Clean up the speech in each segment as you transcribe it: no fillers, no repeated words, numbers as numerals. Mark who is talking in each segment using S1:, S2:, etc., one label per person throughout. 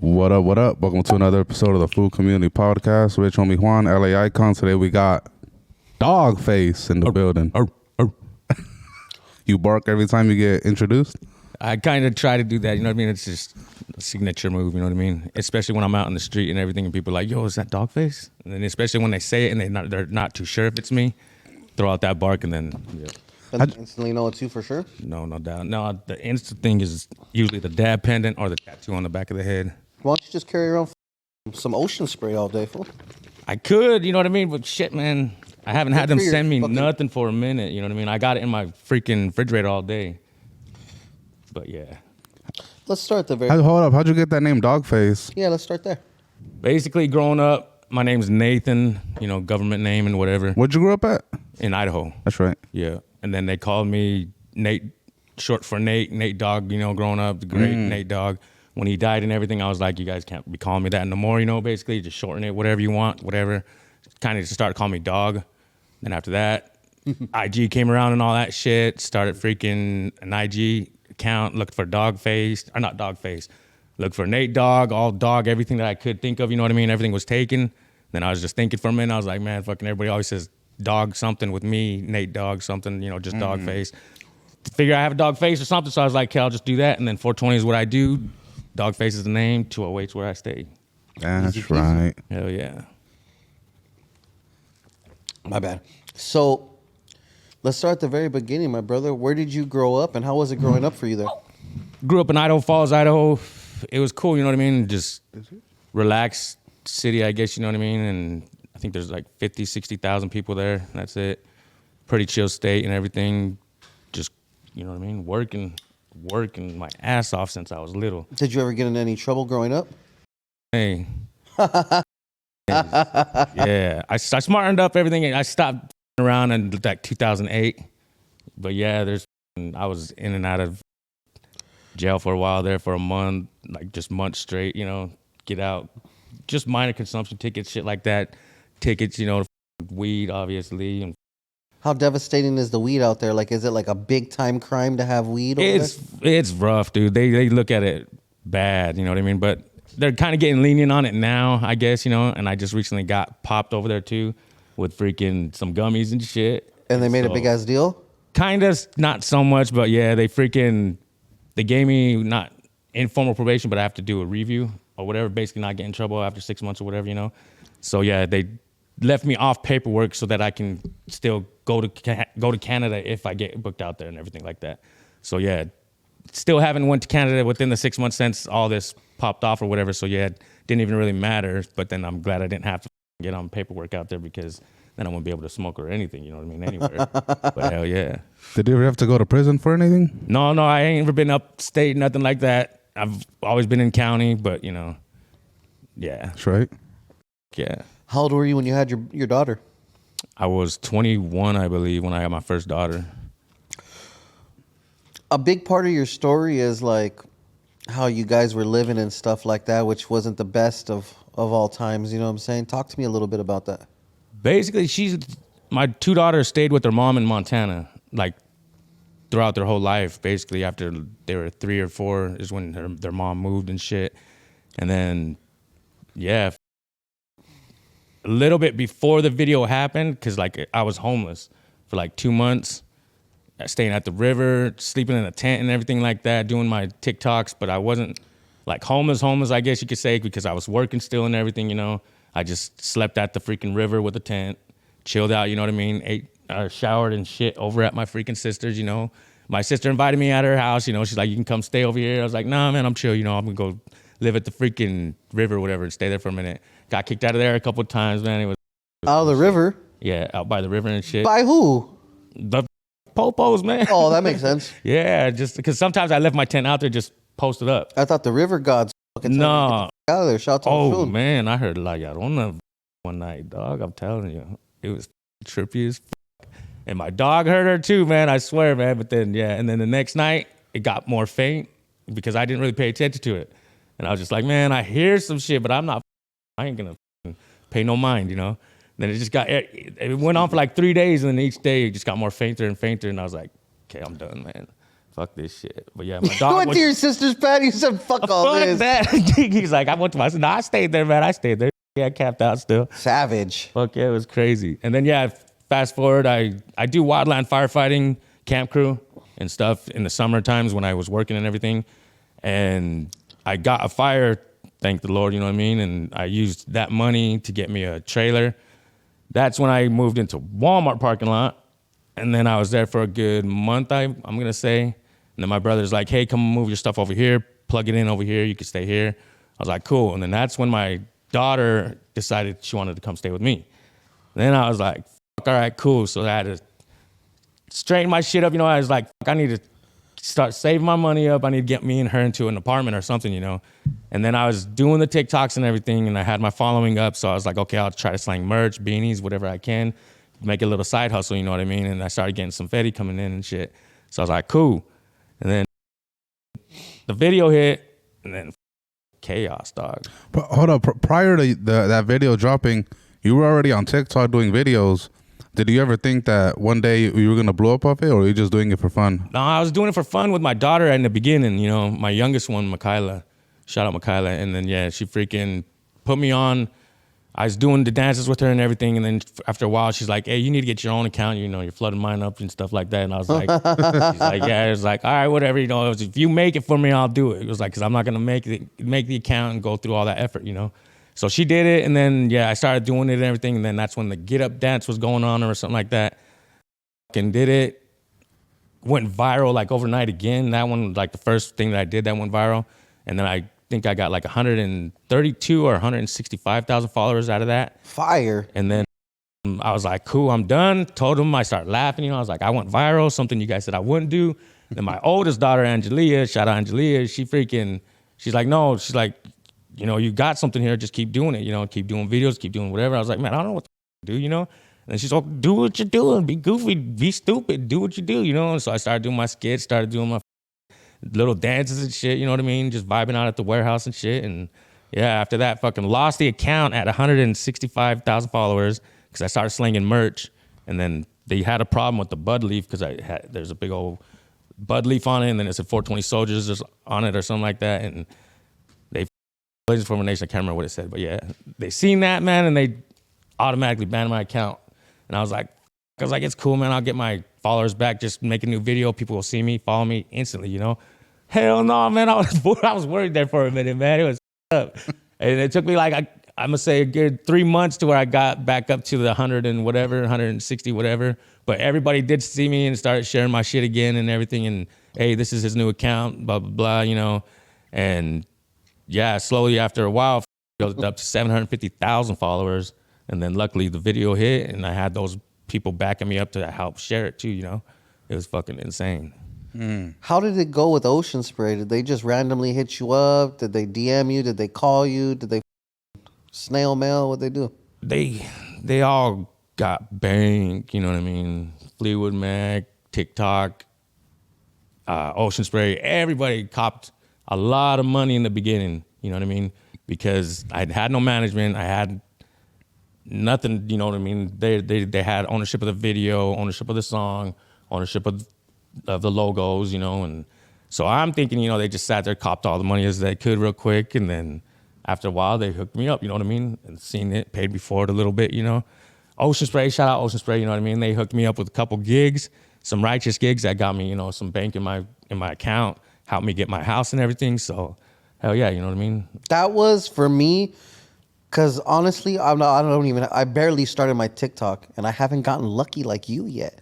S1: What up, what up? Welcome to another episode of the Food Community Podcast. Rich homie Juan, LA Icon. Today we got Dogface in the building. You bark every time you get introduced?
S2: I kind of try to do that, you know what I mean? It's just a signature move, you know what I mean? Especially when I'm out in the street and everything and people are like, yo, is that Dogface? And then especially when they say it and they're not too sure if it's me, throw out that bark and then, yeah.
S3: And instantly know it's you for sure?
S2: No doubt. No, the instant thing is usually the dab pendant or the tattoo on the back of the head.
S3: Why don't you just carry around some ocean spray all day, fool?
S2: I could, you know what I mean? But shit, man, I haven't had them send me
S3: fucking...
S2: nothing for a minute, you know what I mean? I got it in my freaking refrigerator all day. But yeah.
S3: Let's start the very...
S1: Hold up, how'd you get that name, Dogface?
S3: Yeah, let's start there.
S2: Basically, growing up, my name's Nathan, you know, government name and whatever.
S1: Where'd you grow up at?
S2: In Idaho.
S1: That's right.
S2: Yeah. And then they called me Nate, short for Nate Dogg, you know, growing up, the great Nate Dogg. When he died and everything, I was like, you guys can't be calling me that no more, you know, basically. Just shorten it, whatever you want, whatever. Kind of just started calling me Dog. Then after that, IG came around and all that shit. Started freaking an IG account, looked for Dogface, or not Dogface. Looked for Nate Dogg, all dog, everything that I could think of, you know what I mean? Everything was taken. Then I was just thinking for a minute, I was like, man, fucking everybody always says Dog something with me, Nate Dogg something, you know, just Dogface. Figure I have a Dogface or something, so I was like, okay, I'll just do that. And then 420 is what I do. Dogface is the name. 208 is where I stay.
S1: That's right.
S2: Hell yeah.
S3: My bad. So, let's start at the very beginning, my brother. Where did you grow up, and how was it growing up for you there?
S2: Grew up in Idaho Falls, Idaho. It was cool, you know what I mean? Just relaxed city, I guess, you know what I mean? And I think there's like 50, 60,000 people there. That's it. Pretty chill state and everything. Just, you know what I mean? Working my ass off since I was little.
S3: Did you ever get in any trouble growing up?
S2: Hey. Yeah. I smartened up everything. I stopped around in like 2008. But yeah, I was in and out of jail for a while there for a month, like just months straight, you know, get out. Just minor consumption tickets, shit like that. Tickets, you know, weed, obviously. And
S3: How devastating is the weed out there? Like, is it like a big time crime to have weed over there?
S2: It's rough, dude. They look at it bad, you know what I mean? But they're kind of getting lenient on it now, I guess, you know. And I just recently got popped over there too with freaking some gummies and shit.
S3: And they made a big ass deal?
S2: Kind of, not so much, but yeah, they gave me not informal probation, but I have to do a review or whatever, basically not get in trouble after 6 months or whatever, you know. So yeah, they left me off paperwork so that I can still go to Canada if I get booked out there and everything like that. So yeah, still haven't went to Canada within the 6 months since all this popped off or whatever. So yeah, it didn't even really matter. But then I'm glad I didn't have to get on paperwork out there because then I won't be able to smoke or anything, you know what I mean, anywhere. But hell yeah.
S1: Did you ever have to go to prison for anything?
S2: No, I ain't ever been upstate, nothing like that. I've always been in county, but you know, yeah.
S1: That's right.
S2: Yeah.
S3: How old were you when you had your daughter?
S2: I was 21, I believe, when I had my first daughter.
S3: A big part of your story is like how you guys were living and stuff like that, which wasn't the best of all times. You know what I'm saying? Talk to me a little bit about that.
S2: Basically, my two daughters stayed with their mom in Montana, like throughout their whole life. Basically, after they were 3 or 4 is when their mom moved and shit. And then, yeah, a little bit before the video happened, because like I was homeless for like 2 months, staying at the river, sleeping in a tent and everything like that, doing my TikToks, but I wasn't like homeless, I guess you could say, because I was working still and everything, you know. I just slept at the freaking river with a tent, chilled out, you know what I mean, ate, showered and shit over at my freaking sister's, you know. My sister invited me at her house, you know, she's like, you can come stay over here. I was like, nah, man, I'm chill, you know, I'm gonna go live at the freaking river or whatever and stay there for a minute. Got kicked out of there a couple of times, man. It was
S3: out of the river?
S2: Yeah, out by the river and shit.
S3: By who?
S2: The popos, man.
S3: Oh, that makes sense.
S2: Yeah, just because sometimes I left my tent out there just posted up.
S3: I thought the river gods fucking
S2: no.
S3: Get out of there. Shout out to
S2: Oh, man, I heard La Llorona one night, dog. I'm telling you. It was trippy as fuck. And my dog heard her too, man. I swear, man. But then, yeah. And then the next night, it got more faint because I didn't really pay attention to it. And I was just like, man, I hear some shit, but I ain't going to pay no mind, you know? Then it went on for like 3 days, and then each day it just got more fainter and fainter. And I was like, okay, I'm done, man. fuck this shit. But yeah, my
S3: You
S2: dog
S3: went to your sister's pad. You said, "Fuck all
S2: fuck
S3: this."
S2: that. He's like, I went to my. No, I stayed there, man. I stayed there. Yeah, I camped out still.
S3: Savage.
S2: Fuck yeah, it was crazy. And then yeah, fast forward, I do wildland firefighting, camp crew and stuff in the summer times when I was working and everything. And I got a fire, thank the Lord, you know what I mean? And I used that money to get me a trailer. That's when I moved into Walmart parking lot. And then I was there for a good month, I'm gonna say. And then my brother's like, hey, come move your stuff over here, plug it in over here, you can stay here. I was like, cool. And then that's when my daughter decided she wanted to come stay with me. Then I was like, fuck, all right, cool. So I had to straighten my shit up, you know. I was like, fuck, I need to start saving my money up. I need to get me and her into an apartment or something, you know. And then I was doing the TikToks and everything, and I had my following up. So I was like, okay, I'll try to slang merch, beanies, whatever I can, make a little side hustle, you know what I mean? And I started getting some Fetty coming in and shit. So I was like, cool. And then the video hit, and then chaos, dog.
S1: But hold up, prior to that video dropping, you were already on TikTok doing videos. Did you ever think that one day you were gonna blow up off it, or were you just doing it for fun?
S2: No, I was doing it for fun with my daughter in the beginning, you know, my youngest one, Michaela. Shout out Michaela. And then, yeah, she freaking put me on. I was doing the dances with her and everything. And then after a while, she's like, hey, you need to get your own account. You know, you're flooding mine up and stuff like that. And I was like, she's like, yeah. It was like, all right, whatever. You know, if you make it for me, I'll do it. It was like, because I'm not going to make the account and go through all that effort, you know. So she did it. And then, yeah, I started doing it and everything. And then that's when the Get Up dance was going on or something like that. And did it. Went viral like overnight again. That one, like the first thing that I did that went viral. And then I think I got like 132 or 165,000 followers out of that.
S3: Fire.
S2: And then I was like, cool, I'm done. Told them, I started laughing, you know. I was like, I went viral, something you guys said I wouldn't do. Then my oldest daughter, Angelia, shout out Angelia, she's like, no, she's like, you know, you got something here, just keep doing it, you know, keep doing videos, keep doing whatever. I was like, man, I don't know what to do, you know. And she's like, do what you're doing, be goofy, be stupid, do what you do, you know. And so I started doing my skits, started doing my little dances and shit, you know what I mean? Just vibing out at the warehouse and shit. And yeah, after that, fucking lost the account at 165,000 followers because I started slinging merch. And then they had a problem with the bud leaf because there's a big old bud leaf on it, and then it said 420 soldiers on it or something like that. And they Legends from a Nation, I can't remember what it said, but yeah, they seen that, man, and they automatically banned my account. And I was like, it's cool, man. I'll get my followers back. Just make a new video. People will see me, follow me instantly, you know? Hell no, man. I was worried there for a minute, man. It was up. And it took me like, I'm going to say a good 3 months to where I got back up to the 100 and whatever, 160, whatever. But everybody did see me and started sharing my shit again and everything. And hey, this is his new account, blah, blah, blah, you know? And yeah, slowly after a while, it goes up to 750,000 followers. And then luckily the video hit and I had those people backing me up to help share it too, you know? It was fucking insane.
S3: How did it go with Ocean Spray? Did they just randomly hit you up? Did they DM you? Did they call you? Did they snail mail? What'd they do?
S2: They all got banged, you know what I mean? Fleetwood Mac, TikTok, Ocean Spray, everybody copped a lot of money in the beginning, you know what I mean? Because I had no management, I had nothing, you know what I mean? They had ownership of the video, ownership of the song, ownership of the logos, you know, and so I'm thinking, you know, they just sat there, copped all the money as they could real quick, and then after a while they hooked me up, you know what I mean? And seen it, paid me for it a little bit, you know. Ocean Spray, shout out Ocean Spray, you know what I mean? They hooked me up with a couple gigs, some righteous gigs that got me, you know, some bank in my account, helped me get my house and everything. So hell yeah, you know what I mean?
S3: That was for me, because honestly, I barely started my TikTok, and I haven't gotten lucky like you yet.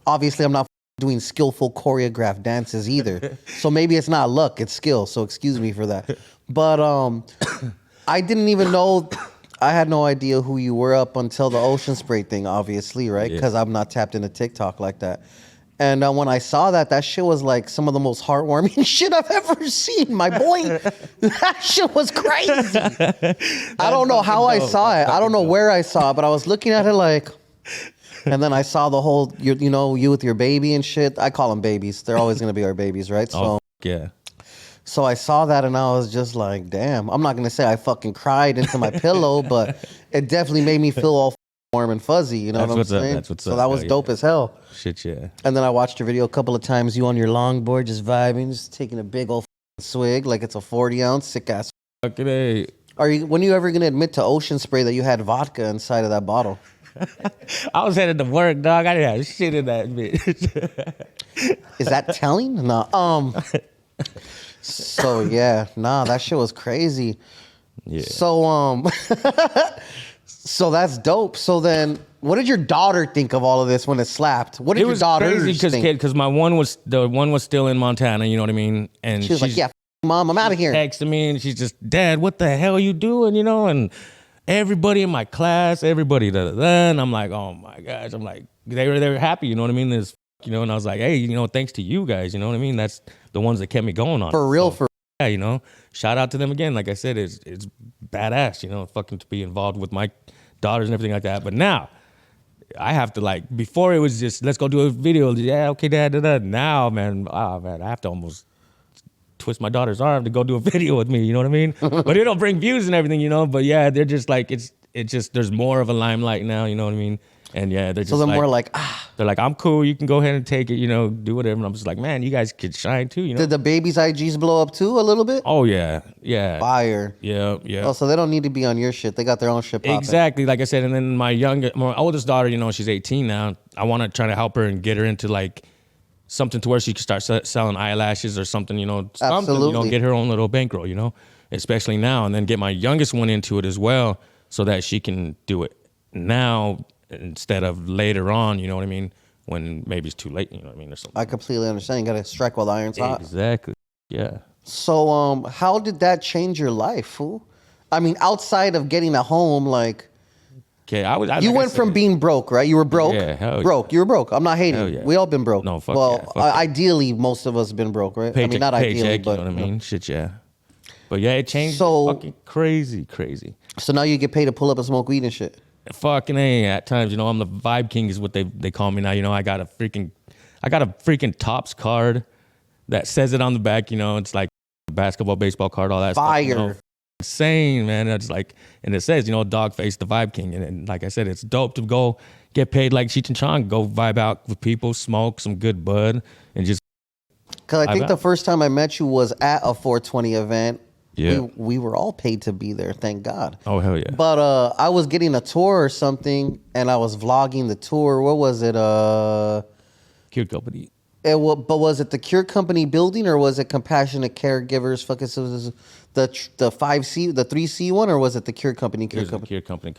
S3: Obviously, I'm not doing skillful choreographed dances either. So maybe it's not luck, it's skill. So excuse me for that. But I didn't even know, I had no idea who you were up until the Ocean Spray thing, obviously, right? Because I'm not tapped into TikTok like that. And when I saw that shit was like some of the most heartwarming shit I've ever seen, my boy. That shit was crazy. I don't know how I saw it. I don't know where I saw it, but I was looking at it like... And then I saw the whole, you with your baby and shit. I call them babies. They're always going to be our babies, right? So
S2: yeah.
S3: So I saw that and I was just like, damn. I'm not going to say I fucking cried into my pillow, but it definitely made me feel all warm and fuzzy. You know
S2: That's
S3: what I'm
S2: what's up,
S3: saying?
S2: that's what's
S3: so
S2: up,
S3: that was
S2: hell
S3: dope
S2: yeah.
S3: as hell.
S2: Shit, yeah.
S3: And then I watched your video a couple of times. You on your longboard, just vibing, just taking a big old swig like it's a 40-ounce sick ass.
S2: Fucking A.
S3: When are you ever gonna admit to Ocean Spray that you had vodka inside of that bottle?
S2: I was headed to work, dog. I didn't have shit in that bitch.
S3: Is that telling? No. So yeah, nah, that shit was crazy.
S2: Yeah.
S3: So so that's dope. So then, what did your daughter think of all of this when it slapped? What did
S2: It
S3: your
S2: was
S3: daughter
S2: crazy
S3: think?
S2: because the one was still in Montana. You know what I mean? And
S3: She was like,
S2: she's
S3: "Yeah, mom, I'm out of here."
S2: texting me and she's just, Dad, what the hell are you doing? You know, and everybody in my class, everybody, and I'm like, oh my gosh, I'm like, they were happy. You know what I mean? And I was like, hey, thanks to you guys. You know what I mean? That's the ones that kept me going on.
S3: For real,
S2: Yeah, shout out to them again. Like I said, it's badass, fucking to be involved with my daughters and everything like that. But now I have to before it was just, let's go do a video. Yeah, okay, Dad. Now, man, I have to almost twist my daughter's arm to go do a video with me. You know what I mean? But it'll bring views and everything, But yeah, they're just like, it's just, there's more of a limelight now. You know what I mean? And yeah, they're just
S3: so they're more like,
S2: they're like, I'm cool. You can go ahead and take it, do whatever. And I'm just like, man, you guys could shine too,
S3: Did the baby's IGs blow up too a little bit?
S2: Oh yeah, yeah.
S3: Fire.
S2: Yeah, yeah.
S3: Oh, so they don't need to be on your shit. They got their own shit popping.
S2: Exactly, like I said. And then my oldest daughter, she's 18 now. I want to try to help her and get her into something to where she can start selling eyelashes or something, something,
S3: Absolutely.
S2: get her own little bankroll, especially now. And then get my youngest one into it as well so that she can do it now instead of later on, you know what I mean? When maybe it's too late, you know what I mean? Or something.
S3: I completely understand. You got to strike while the iron's hot.
S2: Exactly, yeah.
S3: So, how did that change your life, fool? I mean, outside of getting a home,
S2: Okay,
S3: you went from being broke, right? You were broke.
S2: Yeah, hell
S3: broke.
S2: yeah.
S3: You were broke. I'm not hating.
S2: Hell yeah.
S3: We all been broke.
S2: No, fuck
S3: well,
S2: yeah, fuck yeah.
S3: Ideally, most of us have been broke, right?
S2: Paycheck,
S3: I mean, not ideally,
S2: paycheck,
S3: but
S2: you know what I mean? Shit, yeah. But yeah, it changed fucking crazy.
S3: So now you get paid to pull up and smoke weed and shit.
S2: Fucking A at times, I'm the vibe king is what they call me now. I got a freaking Topps card that says it on the back, it's like basketball, baseball card, all that
S3: Fire.
S2: stuff. Insane, man. It's and it says, Dogface, the vibe king. And like I said, it's dope to go get paid like Cheech and Chong, go vibe out with people, smoke some good bud, and just.
S3: Because I think the first time I met you was at a 420 event.
S2: Yeah.
S3: We were all paid to be there, thank God.
S2: Oh, hell yeah.
S3: But I was getting a tour or something, and I was vlogging the tour. What was it?
S2: Cure Company.
S3: But was it the Cure Company building, or was it Compassionate Caregivers? Fucking so was it the 5C, the 3C one, or was it the Cure Company?
S2: It was the Cure Company.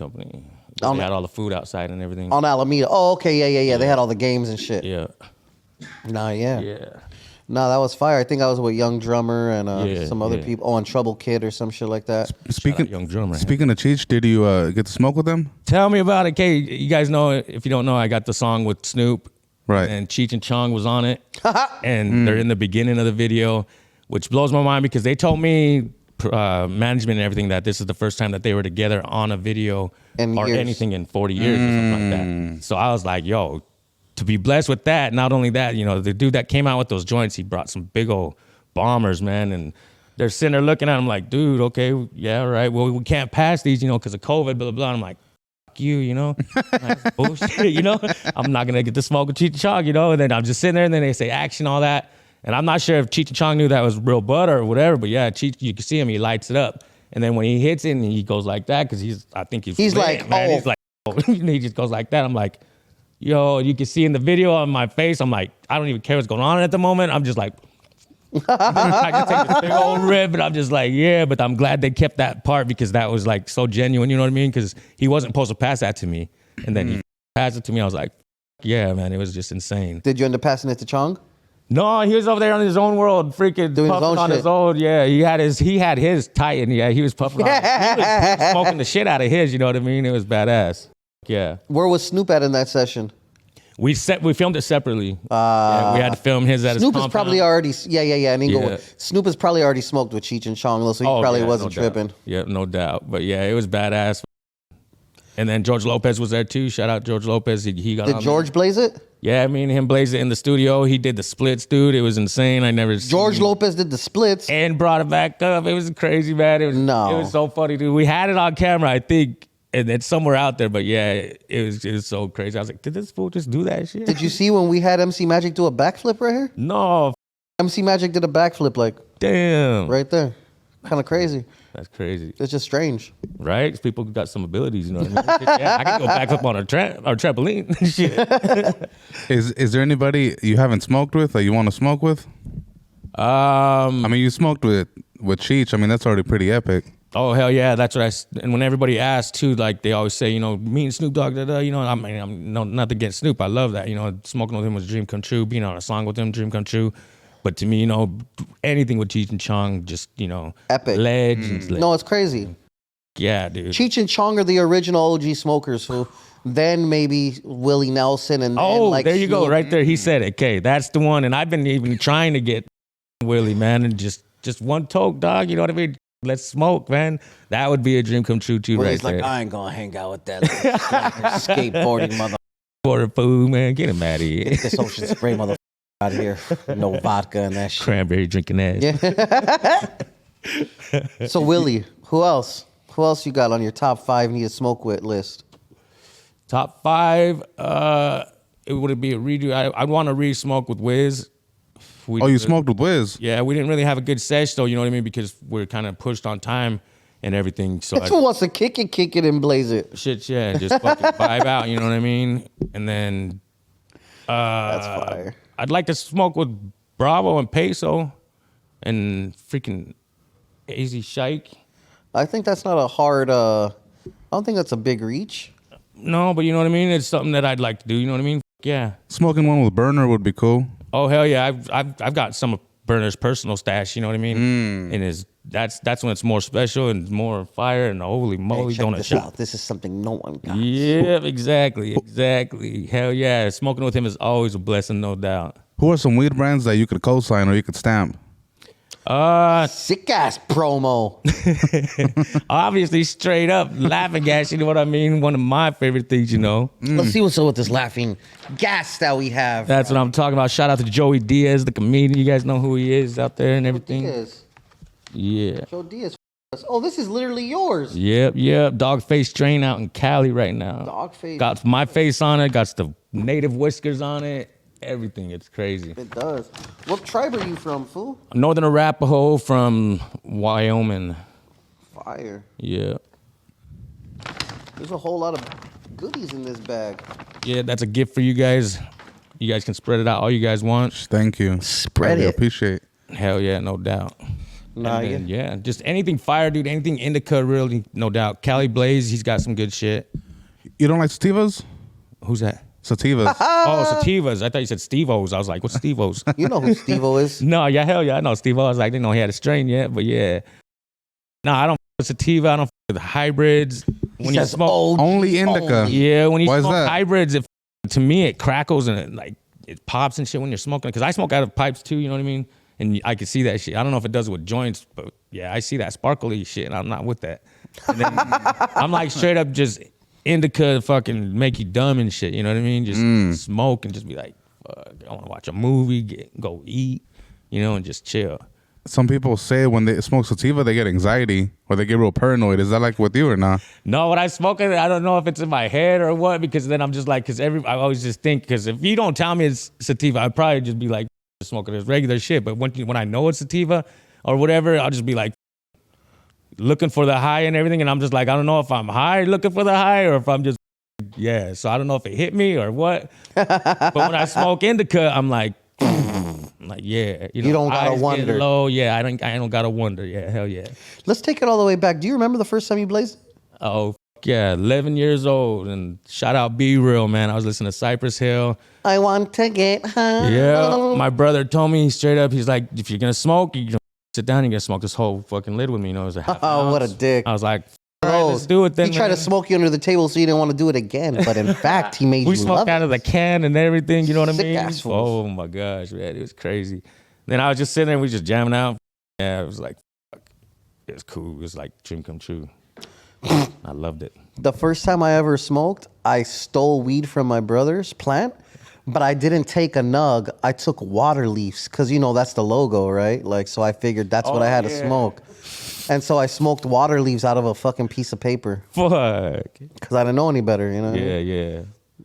S2: They
S3: On-
S2: had all the food outside and everything.
S3: On Alameda. Oh, okay, yeah. They had all the games and shit.
S2: Yeah.
S3: Nah, yeah.
S2: Yeah.
S3: No, that was fire. I think I was with Young Drummer and
S2: Yeah,
S3: some other
S2: yeah.
S3: people. Oh, and Trouble Kid or some shit like that.
S2: Shout out Young Drummer.
S1: Speaking of Cheech, did you get to smoke with them?
S2: Tell me about it, Kay. You guys know, if you don't know, I got the song with Snoop.
S1: Right.
S2: And Cheech and Chong was on it. And they're in the beginning of the video, which blows my mind because they told me, management and everything, that this is the first time that they were together on a video
S3: In
S2: or
S3: years.
S2: anything in 40 years or something like that. So I was like, yo, to be blessed with that. Not only that, the dude that came out with those joints, he brought some big old bombers, man. And they're sitting there looking at him like, dude, okay, yeah, all right. Well, we can't pass these, because of COVID, blah, blah, blah. I'm like, fuck you, That's bullshit, I'm not going to get to smoke with Cheech and Chong, And then I'm just sitting there and then they say action, all that. And I'm not sure if Cheech and Chong knew that was real butter or whatever, but yeah, Cheech, you can see him, he lights it up. And then when he hits it and he goes like that, because I think he's lit,
S3: like,
S2: man.
S3: oh.
S2: He's like, oh. He just goes like that. I'm like, yo, you can see in the video on my face, I'm like, I don't even care what's going on at the moment. I'm just like, I can take this big old rip, and I'm just like, yeah, but I'm glad they kept that part because that was like so genuine, you know what I mean? Because he wasn't supposed to pass that to me. And then he passed it to me. I was like, yeah, man, it was just insane.
S3: Did you end up passing it to Chong?
S2: No, he was over there on his own world, freaking
S3: Doing his
S2: puffing
S3: own
S2: on
S3: shit.
S2: his own. Yeah, he had his Titan. Yeah, he was puffing on. He was smoking the shit out of his. You know what I mean? It was badass. Yeah.
S3: Where was Snoop at in that session?
S2: We filmed it separately. Yeah, we had to film his at his
S3: Snoop is
S2: compound.
S3: probably already, yeah. And
S2: Yeah.
S3: Snoop has probably already smoked with Cheech and Chong, so he probably
S2: yeah,
S3: wasn't
S2: no doubt.
S3: tripping.
S2: Yeah, no doubt. But yeah, it was badass. And then George Lopez was there too. Shout out George Lopez. He got
S3: Did
S2: on
S3: George
S2: there.
S3: blaze it?
S2: Yeah, me and him blazed it in the studio. He did the splits, dude. It was insane. I never
S3: George
S2: seen
S3: Lopez did the splits.
S2: and brought it back up. It was crazy, man. It was
S3: No.
S2: It was so funny, dude. We had it on camera. I think and it's somewhere out there. But yeah, it was so crazy. I was like, did this fool just do that shit?
S3: Did you see when we had MC Magic do a backflip right here?
S2: No,
S3: MC Magic did a backflip like
S2: damn,
S3: right there. Kind of crazy.
S2: That's crazy.
S3: It's just strange.
S2: Right? People got some abilities, you know what I mean? Yeah, I can go back up on a trampoline. Shit.
S1: Is there anybody you haven't smoked with that you want to smoke with? I mean, you smoked with Cheech. I mean, that's already pretty epic.
S2: Oh hell yeah, that's what and when everybody asks too, like they always say, you know, me and Snoop Dogg, you know, I mean, I'm not against Snoop. I love that, you know, smoking with him was a dream come true. Being on a song with him, dream come true. But to me, you know, anything with Cheech and Chong, just, you know,
S3: epic
S2: legends.
S3: No, it's crazy.
S2: Yeah, dude.
S3: Cheech and Chong are the original OG smokers who then maybe Willie Nelson and like
S2: there you
S3: Snoop.
S2: go, right there. He said it. Okay, that's the one. And I've been even trying to get Willie, man, and just one toke, dog. You know what I mean? Let's smoke, man. That would be a dream come true too,
S3: Where
S2: right
S3: he's like,
S2: there.
S3: I ain't gonna hang out with that little skateboarding mother.
S2: For food, man. Get him out of here.
S3: Get this Ocean Spray mother out of here. No vodka and that shit.
S2: Cranberry drinking ass.
S3: Yeah. So Willie, who else? Who else you got on your top 5 need to smoke with list?
S2: Top 5, it would be a redo. I'd want to re-smoke with Wiz.
S1: You smoked with Wiz?
S2: Yeah, we didn't really have a good sesh though, you know what I mean? Because we're kind of pushed on time and everything. So
S3: That's who wants to kick it and blaze it.
S2: shit, yeah, just fucking vibe out, you know what I mean? And then
S3: That's fire.
S2: I'd like to smoke with Bravo and Peso and freaking AZ Shike.
S3: I think that's not a hard I don't think that's a big reach.
S2: No, but you know what I mean? It's something that I'd like to do, you know what I mean? Yeah.
S1: Smoking one with Burner would be cool.
S2: Oh hell yeah! I've got some of Burner's personal stash. You know what I mean? And that's when it's more special and more fire. And holy moly,
S3: Check
S2: donut
S3: this
S2: shot!
S3: out. This is something no one got.
S2: Yeah, exactly. Hell yeah! Smoking with him is always a blessing, no doubt.
S1: Who are some weed brands that you could co-sign or you could stamp?
S3: Sick ass promo.
S2: Obviously, straight up laughing gas. You know what I mean? One of my favorite things. You know.
S3: Let's see what's up with this laughing gas that we have.
S2: That's what I'm talking about. Shout out to Joey Diaz, the comedian. You guys know who he is out there and everything.
S3: Diaz.
S2: Yeah.
S3: Joe Diaz. Oh, this is literally yours.
S2: Yep. Dogface strain out in Cali right now.
S3: Dogface.
S2: Got my face on it. Got the native whiskers on it. Everything. It's crazy.
S3: It does. What tribe are you from, fool?
S2: Northern Arapaho from Wyoming.
S3: Fire.
S2: Yeah.
S3: There's a whole lot of goodies in this bag.
S2: Yeah, that's a gift for you guys. You guys can spread it out all you guys want.
S1: Thank you.
S3: Spread
S1: I
S3: it.
S1: appreciate it.
S2: Hell yeah, no doubt.
S3: Nah,
S2: And then, yeah, just anything fire, dude. Anything indica, really, no doubt. Cali Blaze, he's got some good shit.
S1: You don't like sativas?
S2: Who's that?
S1: Sativas.
S2: Oh, sativas. I thought you said Steve-O's. I was like, what's Steve-O's?
S3: You know who Steve-O is.
S2: No, yeah, hell yeah, I know Steve-O. I was like, I didn't know he had a strain yet, but yeah. No, I don't f with sativa. I don't f with hybrids. When you smoke,
S1: Only indica.
S2: yeah, when you
S1: Why is
S2: smoke
S1: that?
S2: hybrids, to me it crackles and it pops and shit when you're smoking. Because I smoke out of pipes too, you know what I mean? And I can see that shit. I don't know if it does it with joints, but yeah, I see that sparkly shit, and I'm not with that. And then I'm like straight up just indica fucking make you dumb and shit, you know what I mean? Just smoke and just be like, fuck, I want to watch a movie, go eat, you know, and just chill.
S1: Some people say when they smoke sativa, they get anxiety or they get real paranoid. Is that like with you or not?
S2: No, when I smoke it, I don't know if it's in my head or what, because then I'm just like, I always just think, because if you don't tell me it's sativa, I'd probably just be like, smoking this regular shit. But when I know it's sativa or whatever, I'll just be like, looking for the high and everything, and I'm just like, I don't know if I'm high looking for the high or if I'm just, yeah. So I don't know if it hit me or what. But when I smoke indica, I'm like, yeah.
S3: You don't gotta
S2: eyes get
S3: wonder.
S2: low. Yeah, I don't gotta wonder. Yeah, hell yeah.
S3: Let's take it all the way back. Do you remember the first time you blazed?
S2: Oh, yeah, 11 years old. And shout out Be Real, man. I was listening to Cypress Hill.
S3: I want to get high.
S2: Yeah, my brother told me straight up, he's like, if you're gonna smoke, you sit down and you're gonna smoke this whole fucking lid with me. You know, it was a half an
S3: Oh, what a
S2: ounce.
S3: dick.
S2: I was like, all right, let's do it then.
S3: He tried to
S2: man.
S3: smoke you under the table so you didn't want to do it again. But in fact, he made
S2: We
S3: you
S2: smoked
S3: love
S2: out
S3: it.
S2: of the can and everything, you know what I
S3: Sick
S2: mean?
S3: ass fools.
S2: Oh my gosh, man, it was crazy. Then I was just sitting there, we just jamming out. Yeah, it was like, fuck. It was cool. It was like dream come true. I loved it.
S3: The first time I ever smoked, I stole weed from my brother's plant, but I didn't take a nug. I took water leaves because, you know, that's the logo, right? Like, so I figured that's what I had to smoke. And so I smoked water leaves out of a fucking piece of paper.
S2: Fuck.
S3: Because I didn't know any better, you know?
S2: Yeah.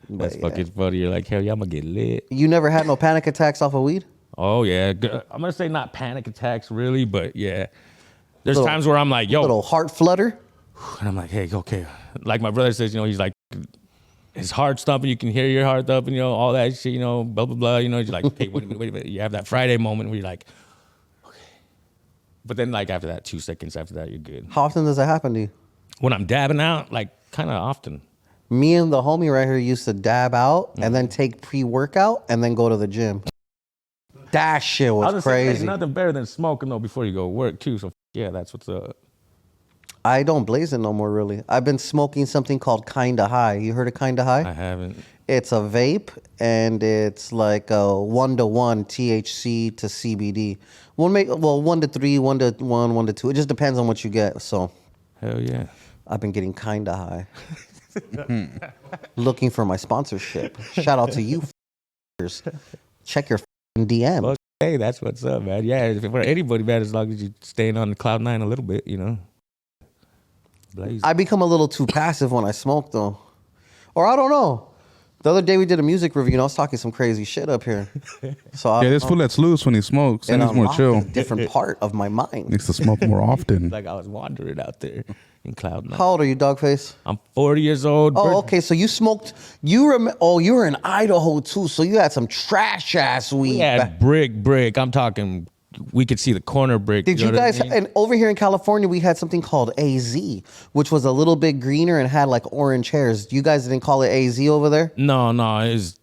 S2: That's fucking funny. You're like, hell yeah, I'm gonna get lit.
S3: You never had no panic attacks off of weed?
S2: Oh yeah. I'm gonna say not panic attacks really, but yeah. There's times where I'm like, yo.
S3: Little heart flutter?
S2: And I'm like, hey, okay. Like my brother says, he's like, his heart thumping, you can hear your heart thumping, all that shit, blah, blah, blah. You're like, okay, wait a minute. You have that Friday moment where you're like, okay. But then like after that, 2 seconds after that, you're good.
S3: How often does that happen to you?
S2: When I'm dabbing out, like kind of often.
S3: Me and the homie right here used to dab out and then take pre-workout and then go to the gym. That shit was crazy.
S2: There's nothing better than smoking though before you go work too. So yeah, that's what's up.
S3: I don't blaze it no more really. I've been smoking something called Kinda High. You heard of Kinda High?
S2: I haven't.
S3: It's a vape and it's like a 1-to-1 THC to CBD. 1 to 3, 1 to 1, 1 to 2. It just depends on what you get. So
S2: Hell yeah.
S3: I've been getting Kinda High. Looking for my sponsorship. Shout out to you f***ers. Check your f***ing DM.
S2: Well, hey, that's what's up, man. Yeah, for anybody, man, as long as you're staying on the cloud nine a little bit, Blaze.
S3: I become a little too passive when I smoke, though. Or I don't know. The other day we did a music review, and I was talking some crazy shit up here. So
S1: Yeah, this fool lets loose when he smokes. And he's more chill.
S3: A different part of my mind.
S1: Needs to smoke more often.
S2: Like I was wandering out there in cloud nine.
S3: How old are you, Dogface?
S2: I'm 40 years old.
S3: Oh, okay. So you smoked. You were in Idaho too. So you had some trash ass weed.
S2: Yeah, brick. I'm talking. We could see the corner brick.
S3: Did you
S2: know what I
S3: guys?
S2: mean?
S3: And over here in California, we had something called AZ, which was a little bit greener and had like orange hairs. You guys didn't call it AZ over there?
S2: No, it was.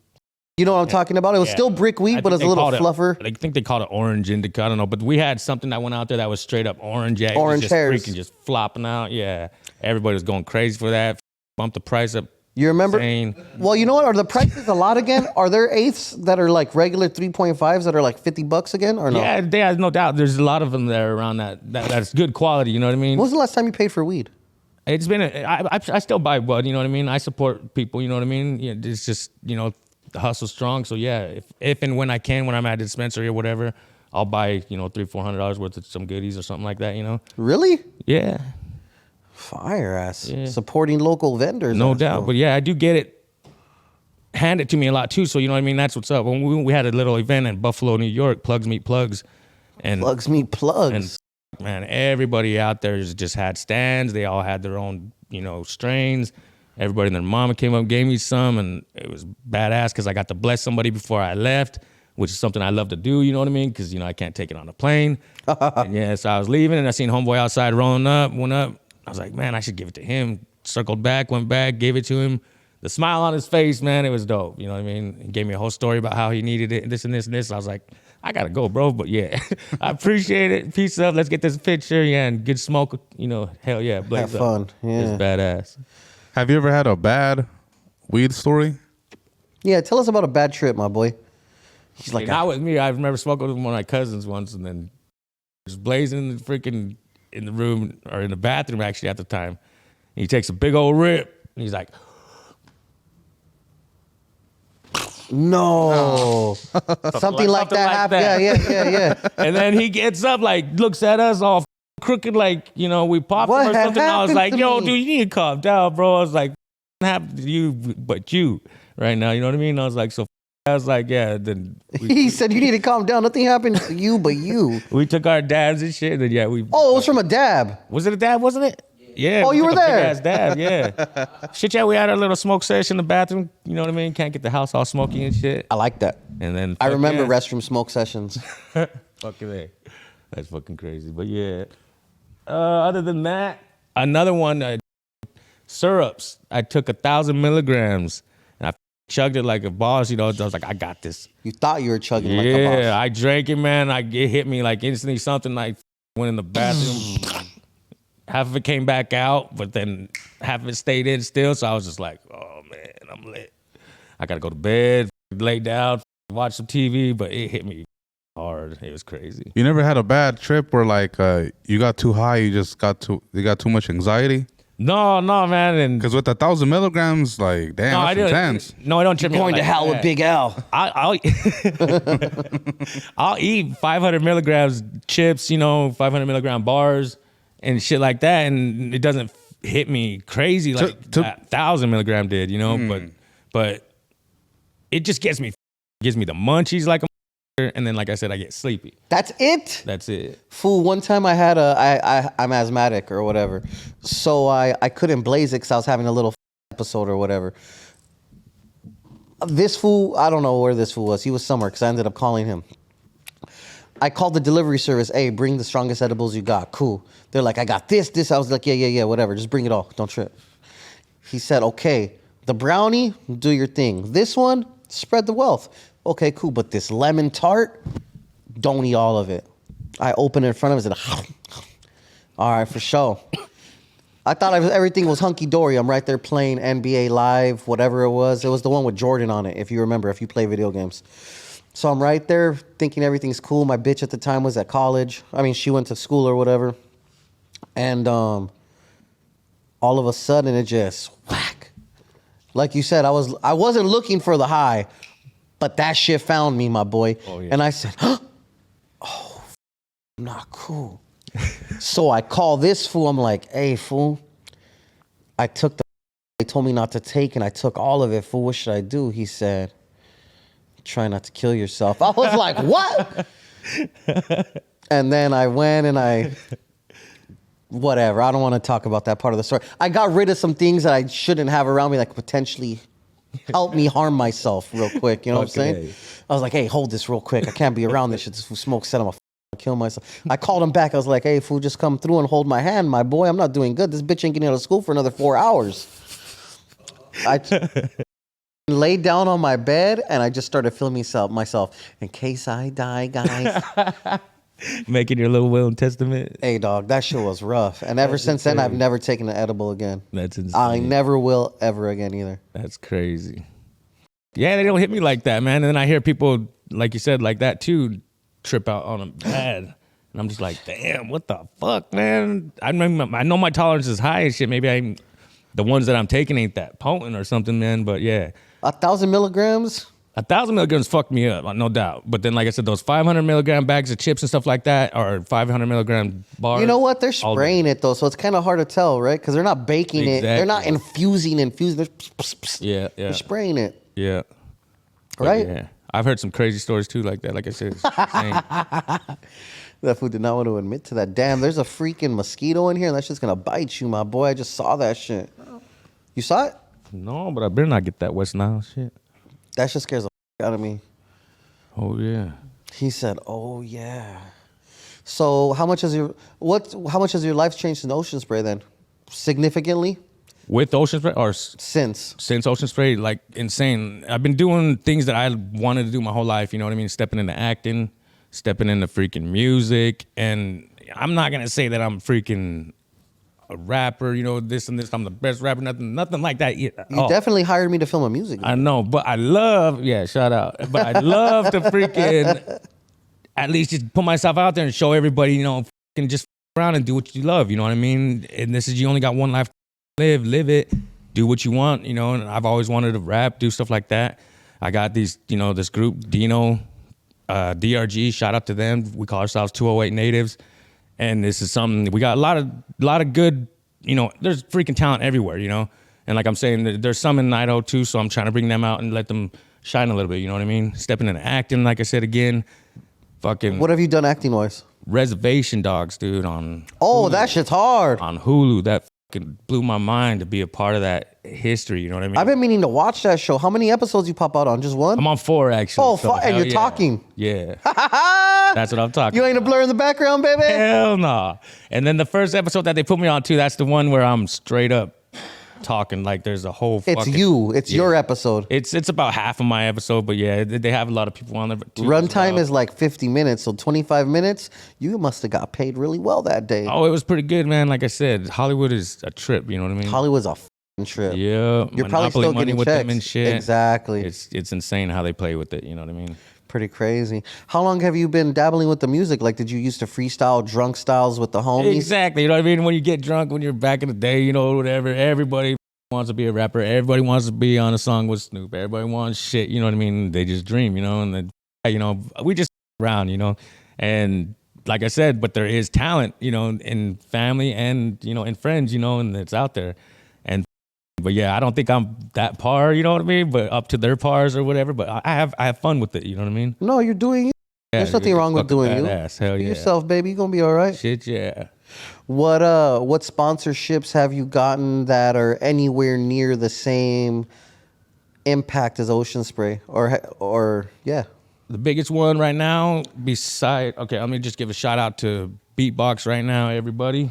S3: You know what I'm talking about? It was still brick weed, but it was a little fluffer.
S2: I think they called it orange indica. I don't know, but we had something that went out there that was straight up orange. Yeah,
S3: Orange
S2: it was just
S3: hairs.
S2: freaking just flopping out. Yeah, everybody was going crazy for that. Bumped the price up.
S3: You remember?
S2: Insane.
S3: Well, you know what? Are the prices a lot again? Are there eighths that are like regular 3.5s that are like $50 again, or no?
S2: Yeah, there's no doubt. There's a lot of them there around that's good quality. You know what I mean?
S3: When was the last time you paid for weed?
S2: It's been. I still buy bud. You know what I mean? I support people. You know what I mean? Yeah, it's just the hustle's strong. So yeah, if and when I can, when I'm at a dispensary or whatever, I'll buy $300-400 worth of some goodies or something like that.
S3: Really?
S2: Yeah.
S3: Fire ass.
S2: Yeah.
S3: Supporting local vendors.
S2: No doubt. But yeah, I do get it handed to me a lot too. So you know what I mean? That's what's up. When we had a little event in Buffalo, New York, Plugs Meet Plugs. And
S3: Plugs Meet Plugs.
S2: And man, everybody out there just had stands. They all had their own, strains. Everybody and their mama came up, gave me some, and it was badass because I got to bless somebody before I left, which is something I love to do, you know what I mean? Because, I can't take it on a plane. And yeah, so I was leaving, and I seen homeboy outside rolling up, went up. I was like, man, I should give it to him. Circled back, went back, gave it to him. The smile on his face, man, it was dope. You know what I mean? He gave me a whole story about how he needed it, and this and this and this. I was like, I got to go, bro. But yeah, I appreciate it. Peace up. Let's get this picture. Yeah, and good smoke. Hell yeah. Blaze
S3: Have fun.
S2: up.
S3: Yeah.
S2: It's badass.
S1: Have you ever had a bad weed story?
S3: Yeah, tell us about a bad trip, my boy. He's like,
S2: Not with me. I remember smoking with one of my cousins once, and then just blazing freaking in the room, or in the bathroom actually at the time. And he takes a big old rip, and he's like,
S3: no. Something like that happened. Yeah.
S2: And then he gets up, like, looks at us all crooked, like, we popped
S3: What
S2: him or something. I was
S3: happened
S2: like,
S3: to
S2: yo,
S3: me?
S2: dude, you need to calm down, bro. I was like, what happened to you but you right now? You know what I mean? I was like, I was like, yeah. Then
S3: He said, you need to calm down. Nothing happened to you but you.
S2: we took our dabs and shit. And yeah,
S3: Oh, it was from a dab.
S2: Was it a dab, wasn't it? Yeah.
S3: Oh,
S2: we
S3: you
S2: took
S3: were
S2: a
S3: there.
S2: big-ass dab, yeah. Shit, yeah, we had a little smoke session in the bathroom. You know what I mean? Can't get the house all smoky and shit.
S3: I like that.
S2: And then
S3: I remember
S2: yeah.
S3: restroom smoke sessions.
S2: Fucking A. That's fucking crazy. But yeah. Other than that, another one, syrups. I took 1,000 milligrams and I chugged it like a boss. I was like, I got this.
S3: You thought you were chugging like a boss.
S2: Yeah, I drank it, man. It hit me like instantly. Something like went in the bathroom. Half of it came back out, but then half of it stayed in still. So I was just like, oh man, I'm lit. I gotta go to bed, lay down, watch some TV, but it hit me hard. It was crazy.
S1: You never had a bad trip where like you got too high, you got too much anxiety?
S2: No, man. And
S1: Because with 1,000 milligrams, like damn, that's intense.
S2: No, I don't trip.
S3: Going to hell with Big L.
S2: I'll I'll eat 500 milligrams chips, 500 milligram bars, and shit like that, and it doesn't hit me crazy like that 1,000 milligram did, you know. But it just gives me the munchies like a and then like I said, I get sleepy.
S3: That's it?
S2: That's it.
S3: Fool, one time I had I'm asthmatic or whatever. So I couldn't blaze it because I was having a little episode or whatever. This fool, I don't know where this fool was. He was somewhere because I ended up calling him. I called the delivery service. Hey, bring the strongest edibles you got. Cool. They're like, I got this. I was like, yeah, whatever. Just bring it all. Don't trip. He said, okay, the brownie, do your thing. This one, spread the wealth. Okay, cool. But this lemon tart, don't eat all of it. I opened it in front of him and said, all right, for sure. I thought everything was hunky-dory. I'm right there playing NBA Live, whatever it was. It was the one with Jordan on it, if you remember, if you play video games. So I'm right there thinking everything's cool. My bitch at the time was at college. I mean, she went to school or whatever. And all of a sudden, it just whack. Like you said, I wasn't looking for the high, but that shit found me, my boy. Oh, yeah. And I said, oh, I'm not cool. So I call this fool. I'm like, hey, fool. I took they told me not to take, and I took all of it. Fool, what should I do? He said, try not to kill yourself. I was like, what? And then I went and whatever. I don't want to talk about that part of the story. I got rid of some things that I shouldn't have around me that could potentially help me harm myself real quick. You know what I'm saying? I was like, hey, hold this real quick. I can't be around this shit. This fool smoke said I'm gonna kill myself. I called him back. I was like, hey, fool, just come through and hold my hand, my boy. I'm not doing good. This bitch ain't getting out of school for another 4 hours. I laid down on my bed and I just started filming myself in case I die, guys.
S2: Making your little will and testament.
S3: Hey, dog, that shit was rough. And ever since then, I've never taken an edible again.
S2: That's insane.
S3: I never will ever again either.
S2: That's crazy. Yeah, they don't hit me like that, man. And then I hear people, like you said, like that too, trip out on them bad. And I'm just like, damn, what the fuck, man? I know my tolerance is high and shit. Maybe the ones that I'm taking ain't that potent or something, man. But yeah.
S3: 1,000 milligrams?
S2: 1,000 milligrams fucked me up, no doubt. But then, like I said, those 500 milligram bags of chips and stuff like that, or 500 milligram bars.
S3: You know what? They're spraying it though, so it's kind of hard to tell, right? Because they're not baking it. They're not infusing. They're They're spraying it.
S2: Yeah.
S3: Right?
S2: Yeah. I've heard some crazy stories too, like that. Like I said, it's insane.
S3: That fool did not want to admit to that. Damn, there's a freaking mosquito in here, and that shit's gonna bite you, my boy. I just saw that shit. You saw it?
S2: No, but I better not get that West Nile shit.
S3: That shit scares the out of me.
S2: Oh yeah.
S3: He said, "Oh yeah." So how much has your life changed in Ocean Spray then? Significantly?
S2: With Ocean Spray or
S3: since
S2: Ocean Spray, like insane. I've been doing things that I wanted to do my whole life. You know what I mean? Stepping into acting, stepping into freaking music, and I'm not gonna say that I'm freaking a rapper, you know, this and this. I'm the best rapper, nothing like that.
S3: You definitely hired me to film a music video.
S2: I know, but I love, shout out. But I love to freaking at least just put myself out there and show everybody, you know, freaking just around and do what you love. You know what I mean? And this is, you only got one life to live it, do what you want, you know. And I've always wanted to rap, do stuff like that. I got these, you know, this group, Dino, DRG, shout out to them. We call ourselves 208 Natives. And this is something, we got a lot of good, you know, there's freaking talent everywhere, you know? And like I'm saying, there's some in Idaho too, so I'm trying to bring them out and let them shine a little bit, you know what I mean? Stepping into acting, like I said again, fucking.
S3: What have you done acting-wise?
S2: Reservation Dogs, dude, on
S3: Hulu. That shit's hard.
S2: On Hulu, that fucking blew my mind to be a part of that history, you know what I mean?
S3: I've been meaning to watch that show. How many episodes you pop out on? Just one?
S2: I'm on 4, actually.
S3: Oh, so and you're talking.
S2: Yeah. That's what I'm talking
S3: You ain't a blur in the background, baby?
S2: Hell no. And then the first episode that they put me on too, that's the one where I'm straight up talking like there's a whole fucking...
S3: It's your episode.
S2: It's about half of my episode, but yeah, they have a lot of people on there too.
S3: Runtime is like 50 minutes, so 25 minutes, you must have got paid really well that day.
S2: Oh, it was pretty good, man. Like I said, Hollywood is a trip, you know what I mean?
S3: Hollywood's a trip.
S2: Yeah.
S3: You're probably still getting
S2: with
S3: checks.
S2: them and shit.
S3: Exactly.
S2: It's insane how they play with it, you know what I mean?
S3: Pretty crazy. How long have you been dabbling with the music? Like, did you used to freestyle drunk styles with the homies?
S2: Exactly. You know what I mean? When you get drunk, when you're back in the day, you know, whatever, everybody wants to be a rapper. Everybody wants to be on a song with Snoop. Everybody wants shit, you know what I mean? They just dream, you know, and then, you know, we just around, you know, and like I said, but there is talent, in family and, in friends, and it's out there. And, but yeah, I don't think I'm that par, you know what I mean? But up to their pars or whatever. But I have fun with it, you know what I mean?
S3: No, you're doing you.
S2: Yeah,
S3: There's nothing wrong with doing
S2: badass. Hell
S3: Be
S2: yeah.
S3: yourself, baby. You're gonna be all right.
S2: Shit, yeah.
S3: What sponsorships have you gotten that are anywhere near the same impact as Ocean Spray? Or yeah.
S2: The biggest one right now, okay, let me just give a shout out to Beatbox right now, everybody.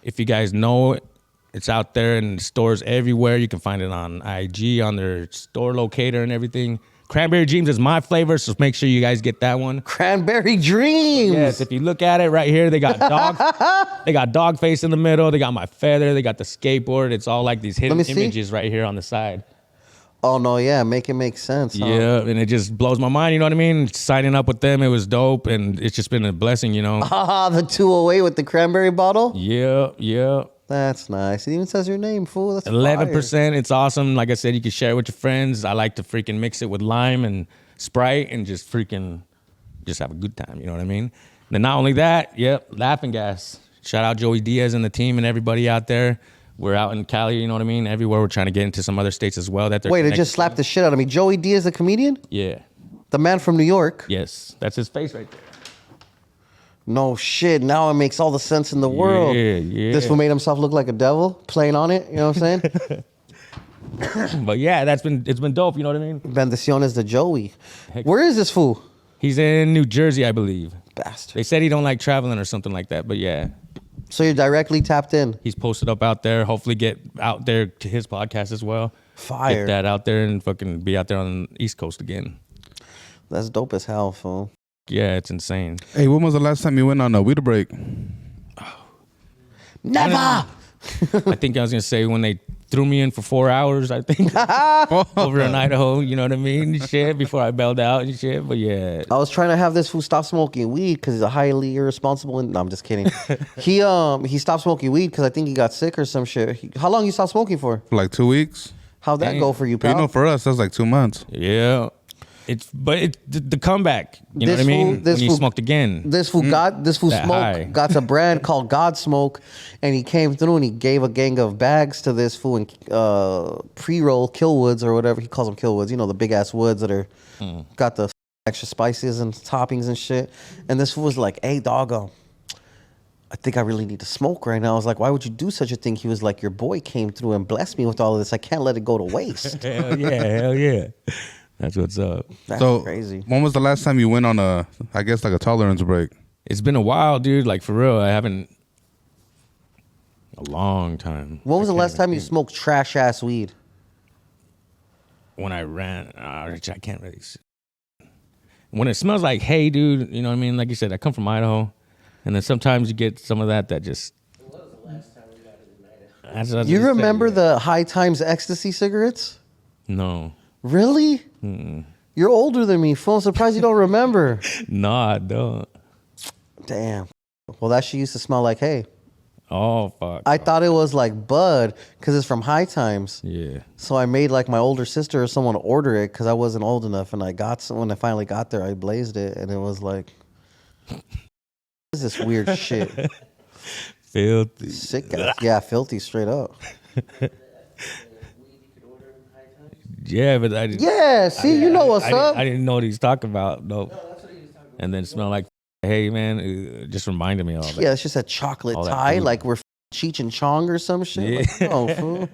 S2: If you guys know it, it's out there in stores everywhere. You can find it on IG, on their store locator and everything. Cranberry Dreams is my flavor, so make sure you guys get that one.
S3: Cranberry Dreams.
S2: Yes, if you look at it right here, they got Dogface in the middle. They got my feather. They got the skateboard. It's all like these hidden images right here on the side.
S3: Oh no, yeah, make it make sense. Huh?
S2: Yeah, and it just blows my mind. You know what I mean? Signing up with them, it was dope, and it's just been a blessing.
S3: The 208 with the cranberry bottle.
S2: Yeah.
S3: That's nice. It even says your name, fool. That's
S2: 11%. It's awesome. Like I said, you can share it with your friends. I like to freaking mix it with lime and Sprite and just have a good time. You know what I mean? And then not only that, laughing gas. Shout out Joey Diaz and the team and everybody out there. We're out in Cali, you know what I mean? Everywhere. We're trying to get into some other states as well.
S3: Wait, it just slapped the shit out of me. Joey Diaz, the comedian?
S2: Yeah.
S3: The man from New York?
S2: Yes. That's his face right there.
S3: No shit. Now it makes all the sense in the world.
S2: Yeah.
S3: This fool made himself look like a devil playing on it. You know what I'm saying?
S2: But yeah, it's been dope. You know what I mean?
S3: Bendiciones to Joey. Where is this fool?
S2: He's in New Jersey, I believe.
S3: Bastard.
S2: They said he don't like traveling or something like that. But yeah.
S3: So you're directly tapped in.
S2: He's posted up out there. Hopefully get out there to his podcast as well.
S3: Fire.
S2: Get that out there and fucking be out there on the East Coast again.
S3: That's dope as hell, fool.
S2: Yeah, it's insane.
S1: Hey, when was the last time you went on a weed break?
S3: Never.
S2: I think I was gonna say when they threw me in for 4 hours, I think, over in Idaho. You know what I mean? Shit, before I bailed out and shit. But yeah,
S3: I was trying to have this fool stop smoking weed because he's a highly irresponsible. No, I'm just kidding. He stopped smoking weed because I think he got sick or some shit. How long you stopped smoking for?
S1: For like 2 weeks.
S3: How'd that go for you, pal?
S1: For us, that's like 2 months.
S2: yeah. It's the comeback. You know what I mean? When you smoked again.
S3: This fool
S2: That
S3: smoked.
S2: high.
S3: Got a brand called God Smoke, and he came through and he gave a gang of bags to this fool and pre-roll Killwoods or whatever he calls them, Killwoods. You know, the big ass woods that are got the extra spices and toppings and shit. And this fool was like, "Hey, doggo, I think I really need to smoke right now." I was like, "Why would you do such a thing?" He was like, "Your boy came through and blessed me with all of this. I can't let it go to waste."
S2: Hell yeah. That's what's up.
S3: That's
S1: So
S3: crazy.
S1: when was the last time you went on a tolerance break?
S2: It's been a while, dude. Like, for real, I haven't. A long time.
S3: When was
S2: I
S3: the
S2: can't
S3: last
S2: even
S3: time you
S2: think.
S3: smoked trash ass weed?
S2: When I ran, I can't really. When it smells like hay, dude, you know what I mean? Like you said, I come from Idaho, and then sometimes you get some of that just.
S4: When was the last time we got it in Idaho?
S2: That's what I was
S3: You
S2: gonna say,
S3: remember
S2: yeah.
S3: the High Times ecstasy cigarettes?
S2: No.
S3: Really? You're older than me, fool. I'm surprised you don't remember.
S2: No, I don't.
S3: Damn. Well, that shit used to smell like hay.
S2: Oh, fuck.
S3: I thought it was like bud because it's from High Times.
S2: Yeah.
S3: So I made like my older sister or someone order it because I wasn't old enough. And when I finally got there, I blazed it. And it was like, what is this weird shit?
S2: Filthy.
S3: Sick ass. Yeah, filthy straight up.
S4: Weed you could order in High Times?
S2: Yeah, but I didn't.
S3: Yeah, see, you know what's up.
S2: I didn't know what he was talking about. No.
S4: No, that's what he was talking about.
S2: And then it smelled like, hey, man, it just reminded me of all that.
S3: Yeah, it's just a chocolate
S2: All that
S3: tie,
S2: food.
S3: like we're Cheech and Chong or some shit.
S2: Yeah.
S3: Like, oh, fool.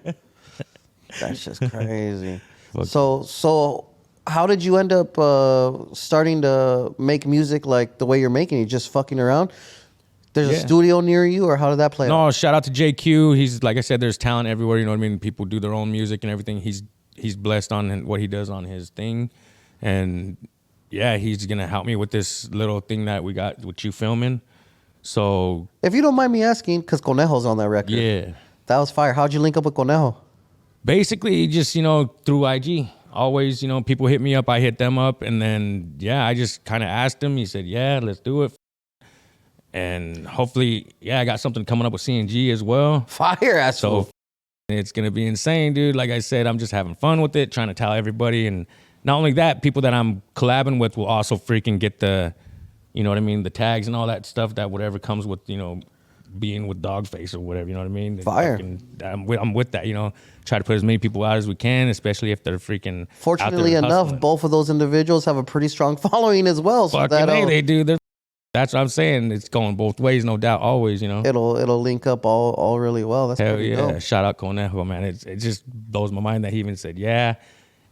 S3: That's just crazy.
S2: Fuck.
S3: So how did you end up starting to make music like the way you're making it? Just fucking around? There's a
S2: Yeah.
S3: studio near you, or how did that play out?
S2: No, shout out to JQ. He's, like I said, there's talent everywhere. You know what I mean? People do their own music and everything. He's blessed on what he does on his thing. And yeah, he's going to help me with this little thing that we got with you filming. So,
S3: If you don't mind me asking, because Conejo's on that record.
S2: yeah.
S3: That was fire. How'd you link up with Conejo?
S2: Basically, just, through IG. Always, people hit me up, I hit them up. And then, yeah, I just kind of asked him. He said, yeah, let's do it. And hopefully, yeah, I got something coming up with CNG as well.
S3: Fire ass.
S2: So
S3: fool.
S2: it's going to be insane, dude. Like I said, I'm just having fun with it, trying to tell everybody. And not only that, people that I'm collabing with will also freaking get the You know what I mean? The tags and all that stuff that whatever comes with, you know, being with Dogface or whatever, you know what I mean?
S3: Fire.
S2: I'm with that, you know. Try to put as many people out as we can, especially if they're freaking.
S3: Fortunately
S2: out there
S3: enough,
S2: hustling.
S3: both of those individuals have a pretty strong following as well. So
S2: Fucking hey, they do. That's what I'm saying. It's going both ways, no doubt. Always, you know.
S3: it'll link up all really well. That's
S2: Hell
S3: pretty
S2: yeah!
S3: dope.
S2: Shout out Conejo, man. It just blows my mind that he even said yeah,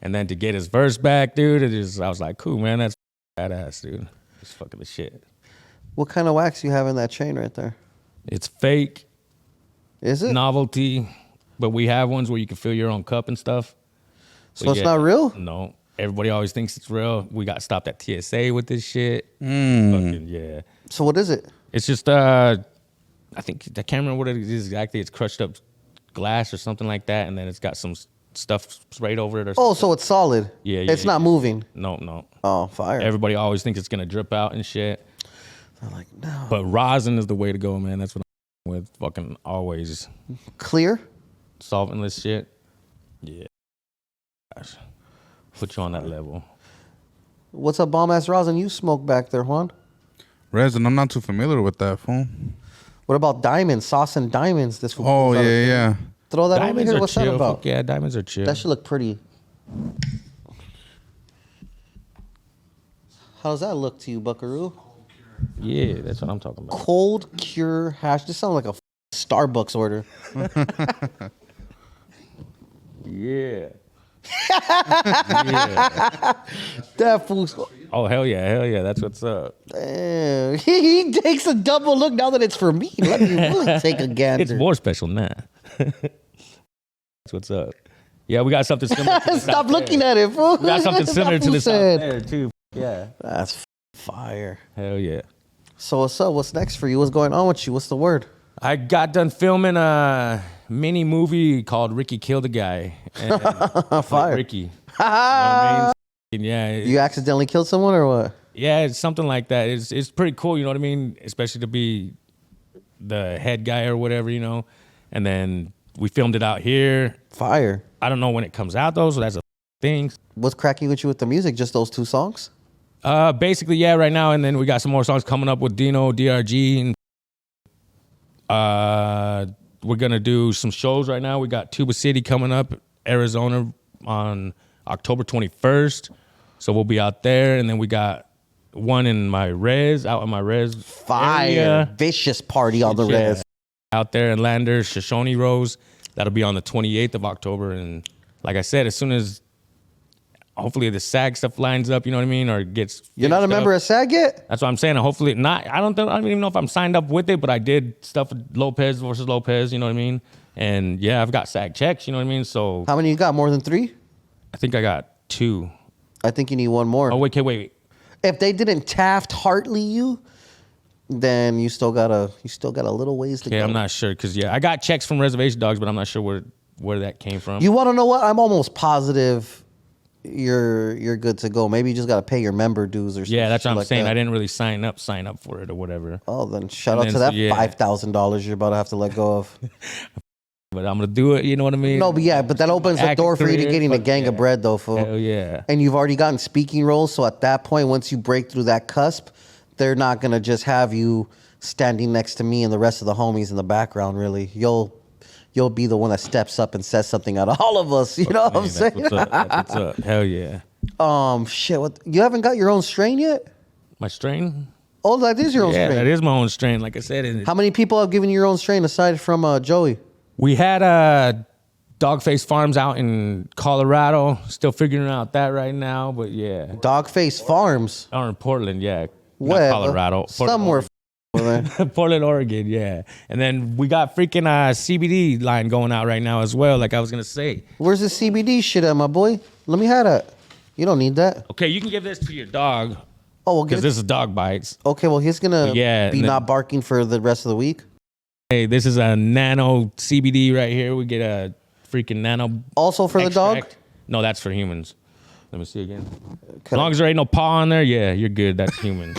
S2: and then to get his verse back, dude. I was like, cool, man. That's badass, dude. It's fucking the shit.
S3: What kind of wax you have in that chain right there?
S2: It's fake.
S3: Is it?
S2: Novelty, but we have ones where you can fill your own cup and stuff.
S3: So
S2: But
S3: it's
S2: yeah,
S3: not real?
S2: No, everybody always thinks it's real. We got stopped at TSA with this shit. Fucking, yeah,
S3: So what is it?
S2: it's just I think I can't remember what it is exactly. It's crushed up glass or something like that, and then it's got some stuff sprayed over it or
S3: Oh,
S2: something.
S3: so it's solid.
S2: Yeah,
S3: It's not moving.
S2: No.
S3: Oh, fire.
S2: Everybody always thinks it's gonna drip out and shit,
S3: I'm like, no.
S2: but rosin is the way to go, man. That's what I'm with. Fucking always
S3: Clear?
S2: solventless shit. Yeah. Gosh. Put you on that level.
S3: What's up, bomb ass rosin you smoke back there, Juan?
S1: Resin, I'm not too familiar with that fool.
S3: What about diamonds? Sauce and diamonds. This fool
S1: Oh
S3: pulls out a-
S1: yeah.
S3: Throw that over
S2: Diamonds
S3: here.
S2: are
S3: What's
S2: chill.
S3: that about?
S2: Fuck yeah, diamonds are chill.
S3: That should look pretty. How does that look to you, Buckaroo?
S2: Yeah, that's what I'm talking about.
S3: Cold cure hash. This sounds like a Starbucks order.
S2: Yeah.
S3: That fool's.
S2: Oh hell yeah, that's what's up.
S3: Damn. He takes a double look now that it's for me. Let me really take a gander.
S2: It's more special now. That's what's up. Yeah, we got something similar. To this
S3: Stop
S2: out
S3: looking
S2: there.
S3: at it, fool.
S2: We got something similar
S3: That
S2: to
S3: fool
S2: this out
S3: said.
S2: there too. Yeah.
S3: That's fire.
S2: Hell yeah.
S3: So what's up? What's next for you? What's going on with you? What's the word?
S2: I got done filming a mini movie called Ricky Killed a Guy. And
S3: Fire.
S2: Ricky. You know what I mean? Yeah.
S3: You accidentally killed someone or what?
S2: Yeah, it's something like that. It's pretty cool, you know what I mean? Especially to be the head guy or whatever, you know. And then we filmed it out here.
S3: Fire.
S2: I don't know when it comes out though, so that's a thing.
S3: What's cracking with you with the music? Just those two songs?
S2: Basically, yeah, right now, and then we got some more songs coming up with Dino, DRG, and we're gonna do some shows right now. We got Tuba City coming up, Arizona on October 21st. So we'll be out there, and then we got one in my out in my res
S3: Fire.
S2: area.
S3: Vicious party on the
S2: Yeah.
S3: res.
S2: Out there in Lander, Shoshone Rose. That'll be on the 28th of October. And like I said, as soon as hopefully the SAG stuff lines up, you know what I mean? Or gets.
S3: You're not a member of SAG yet?
S2: That's what I'm saying. And hopefully not. I don't even know if I'm signed up with it, but I did stuff with Lopez versus Lopez, you know what I mean? And yeah, I've got SAG checks, you know what I mean? So
S3: How many you got? More than 3?
S2: I think I got 2.
S3: I think you need one more.
S2: Oh, wait.
S3: If they didn't Taft Hartley you, then you still got a little ways to
S2: Okay,
S3: go.
S2: I'm not sure because yeah, I got checks from Reservation Dogs, but I'm not sure where that came from.
S3: You want to know what? I'm almost positive you're good to go. Maybe you just got to pay your member dues or something.
S2: Yeah, that's what I'm
S3: like
S2: saying.
S3: that.
S2: I didn't really sign up for it or whatever.
S3: Oh, then shout
S2: And
S3: out
S2: then
S3: to that
S2: so, yeah.
S3: $5,000 you're about to have to let go of.
S2: But I'm gonna do it. You know what I mean?
S3: No, but yeah, but that opens the
S2: Acting
S3: door for you to
S2: career,
S3: getting a
S2: fuck
S3: gang of
S2: yeah.
S3: bread, though, fool.
S2: Hell yeah.
S3: And you've already gotten speaking roles, so at that point, once you break through that cusp, they're not gonna just have you standing next to me and the rest of the homies in the background. Really, you'll be the one that steps up and says something out of all of us. You know what I'm
S2: Hey,
S3: saying?
S2: That's what's up. Hell yeah.
S3: Shit. What? You haven't got your own strain yet?
S2: My strain?
S3: Oh, that is your own
S2: Yeah,
S3: strain.
S2: that is my own strain. Like I said, and
S3: How many people have given you your own strain aside from Joey?
S2: we had Dogface Farms out in Colorado. Still figuring out that right now, but yeah.
S3: Dogface Farms.
S2: Or in Portland, yeah.
S3: Where?
S2: Not Colorado.
S3: Somewhere. Over there.
S2: Portland, Oregon, yeah. And then we got freaking CBD line going out right now as well, like I was going to say.
S3: Where's the CBD shit at, my boy? Let me have that. You don't need that.
S2: Okay, you can give this to your dog
S3: Oh, well,
S2: because this is dog bites.
S3: Okay, well, he's gonna
S2: Yeah,
S3: be
S2: and then-
S3: not barking for the rest of the week.
S2: Hey, this is a nano CBD right here. We get a freaking nano
S3: Also for the dog.
S2: extract. No, that's for humans. Let me see again.
S3: Okay.
S2: As long as there ain't no paw on there, yeah, you're good. That's human.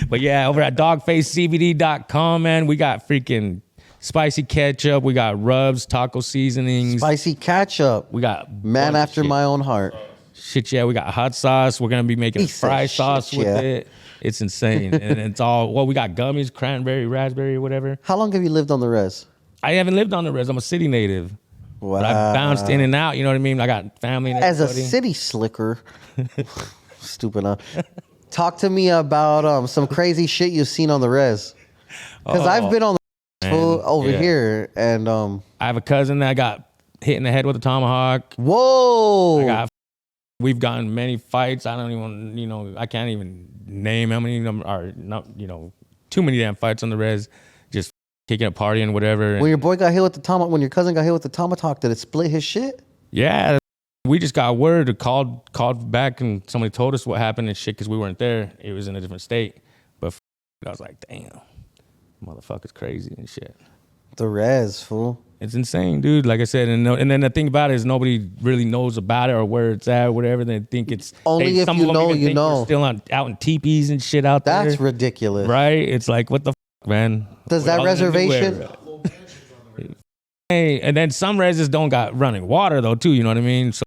S2: But yeah, over at dogfacecbd.com, man, we got freaking spicy ketchup. We got rubs, taco seasonings.
S3: Spicy ketchup.
S2: We got
S3: Man
S2: bunch of
S3: after
S2: shit.
S3: my own heart.
S2: Shit, yeah, we got hot sauce. We're gonna be making
S3: He
S2: a fry
S3: said
S2: sauce
S3: shit,
S2: with
S3: yeah.
S2: it. It's insane, and it's all. Well, we got gummies, cranberry, raspberry, whatever.
S3: How long have you lived on the res?
S2: I haven't lived on the res. I'm a city native.
S3: Wow.
S2: But I've bounced in and out. You know what I mean? I got family and
S3: As a
S2: everybody.
S3: city slicker, stupid, huh? Talk to me about some crazy shit you've seen on the res. Because I've been on the res over
S2: yeah.
S3: here, and
S2: I have a cousin that got hit in the head with a tomahawk.
S3: whoa,
S2: We've gotten many fights. I don't even, I can't even name how many of them are not, too many damn fights on the res. Just kicking a party and whatever.
S3: when your boy got hit with the tomahawk, when your cousin got hit with the tomahawk, did it split his shit?
S2: Yeah, we just got word, called back, and somebody told us what happened and shit because we weren't there. It was in a different state. But I was like, damn, motherfucker's crazy and shit.
S3: The res, fool.
S2: It's insane, dude. Like I said, and then the thing about it is nobody really knows about it or where it's at or whatever. They think it's
S3: Only if
S2: some
S3: you
S2: of them
S3: know,
S2: even
S3: you
S2: think we're
S3: know.
S2: still out in teepees and shit out there.
S3: That's ridiculous.
S2: Right? It's like, what the man?
S3: Does
S2: We're
S3: that
S2: all in the new
S3: reservation?
S2: era. Hey, and then some reses don't got running water though, too. You know what I mean? So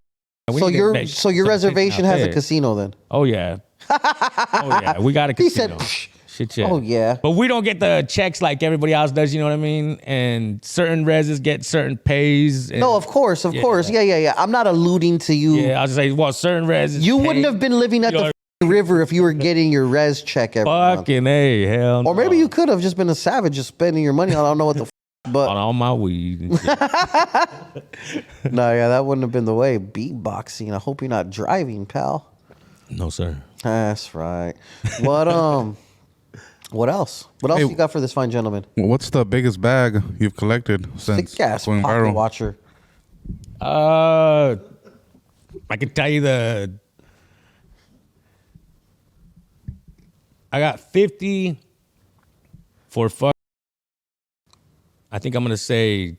S3: your
S2: some
S3: reservation
S2: out
S3: has a
S2: there.
S3: casino then?
S2: Oh yeah. Oh yeah. We got a
S3: He said,
S2: casino.
S3: "Psh."
S2: Shit, yeah.
S3: Oh, yeah.
S2: But we don't get the checks like everybody else does, you know what I mean? And certain reses get certain pays. And,
S3: No, of course. Yeah. I'm not alluding to you.
S2: Yeah, I was say, well, certain reses.
S3: You wouldn't have been living at
S2: You
S3: the
S2: know-
S3: f***ing river if you were getting your res check every month.
S2: Fucking A, hell no.
S3: Or maybe you could have just been a savage, just spending your money on I don't know what the but
S2: On all my weed. And shit.
S3: no, yeah, that wouldn't have been the way. Beatboxing. I hope you're not driving, pal.
S2: No, sir.
S3: That's right. What what else? What else
S1: Hey,
S3: you got for this fine gentleman?
S1: What's the biggest bag you've collected since
S3: Thick ass
S1: going
S3: pocket
S1: viral?
S3: watcher.
S2: I can tell you I got 50 for I think I'm going to say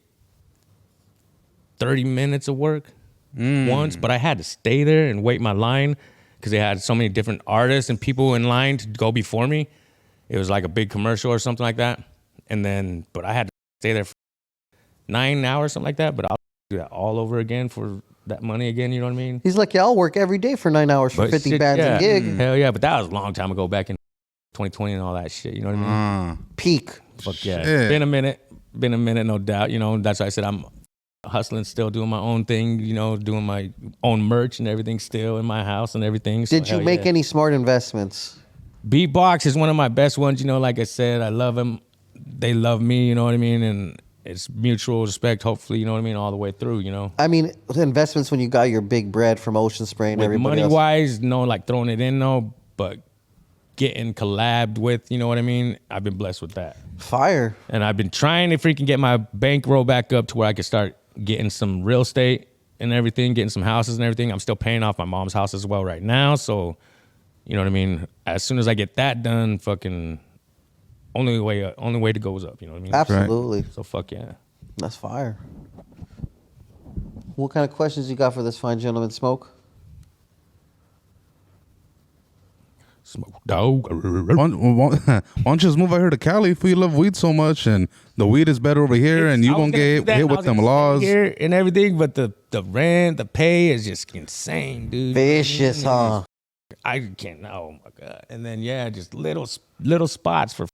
S2: 30 minutes of work once, but I had to stay there and wait my line because they had so many different artists and people in line to go before me. It was like a big commercial or something like that. But I had to stay there for 9 hours, something like that. But I'll do that all over again for that money again, you know what I mean?
S3: He's like, yeah, I'll work every day for 9 hours for
S2: But
S3: 50
S2: shit,
S3: bands
S2: yeah.
S3: a gig.
S2: Hell yeah, but that was a long time ago, back in 2020 and all that shit, you know what I mean?
S3: Peak.
S2: Fuck yeah.
S1: Shit.
S2: Been a minute, no doubt. That's why I said I'm hustling still, doing my own thing, doing my own merch and everything still in my house and everything. So,
S3: Did you
S2: hell
S3: make
S2: yeah.
S3: any smart investments?
S2: Beatbox is one of my best ones, like I said, I love them. They love me, you know what I mean? And it's mutual respect, hopefully, you know what I mean, all the way through,
S3: I mean, the investments when you got your big bread from Ocean Spray and
S2: With
S3: everybody else.
S2: money-wise, no, like throwing it in, no, but getting collabed with, you know what I mean? I've been blessed with that.
S3: Fire.
S2: And I've been trying to freaking get my bankroll back up to where I could start getting some real estate and everything, getting some houses and everything. I'm still paying off my mom's house as well right now. So, you know what I mean? As soon as I get that done, fucking only way to go is up, you know what I mean?
S3: Absolutely.
S2: So fuck yeah.
S3: That's fire. What kind of questions you got for this fine gentleman, Smoke?
S2: Smoke dog.
S1: Why don't you just move out here to Cali if you love weed so much and the weed is better over here and you won't get hit with them laws?
S2: Here and everything, but the rent, the pay is just insane, dude.
S3: Vicious, huh?
S2: I can't. Oh my god! And then just little spots for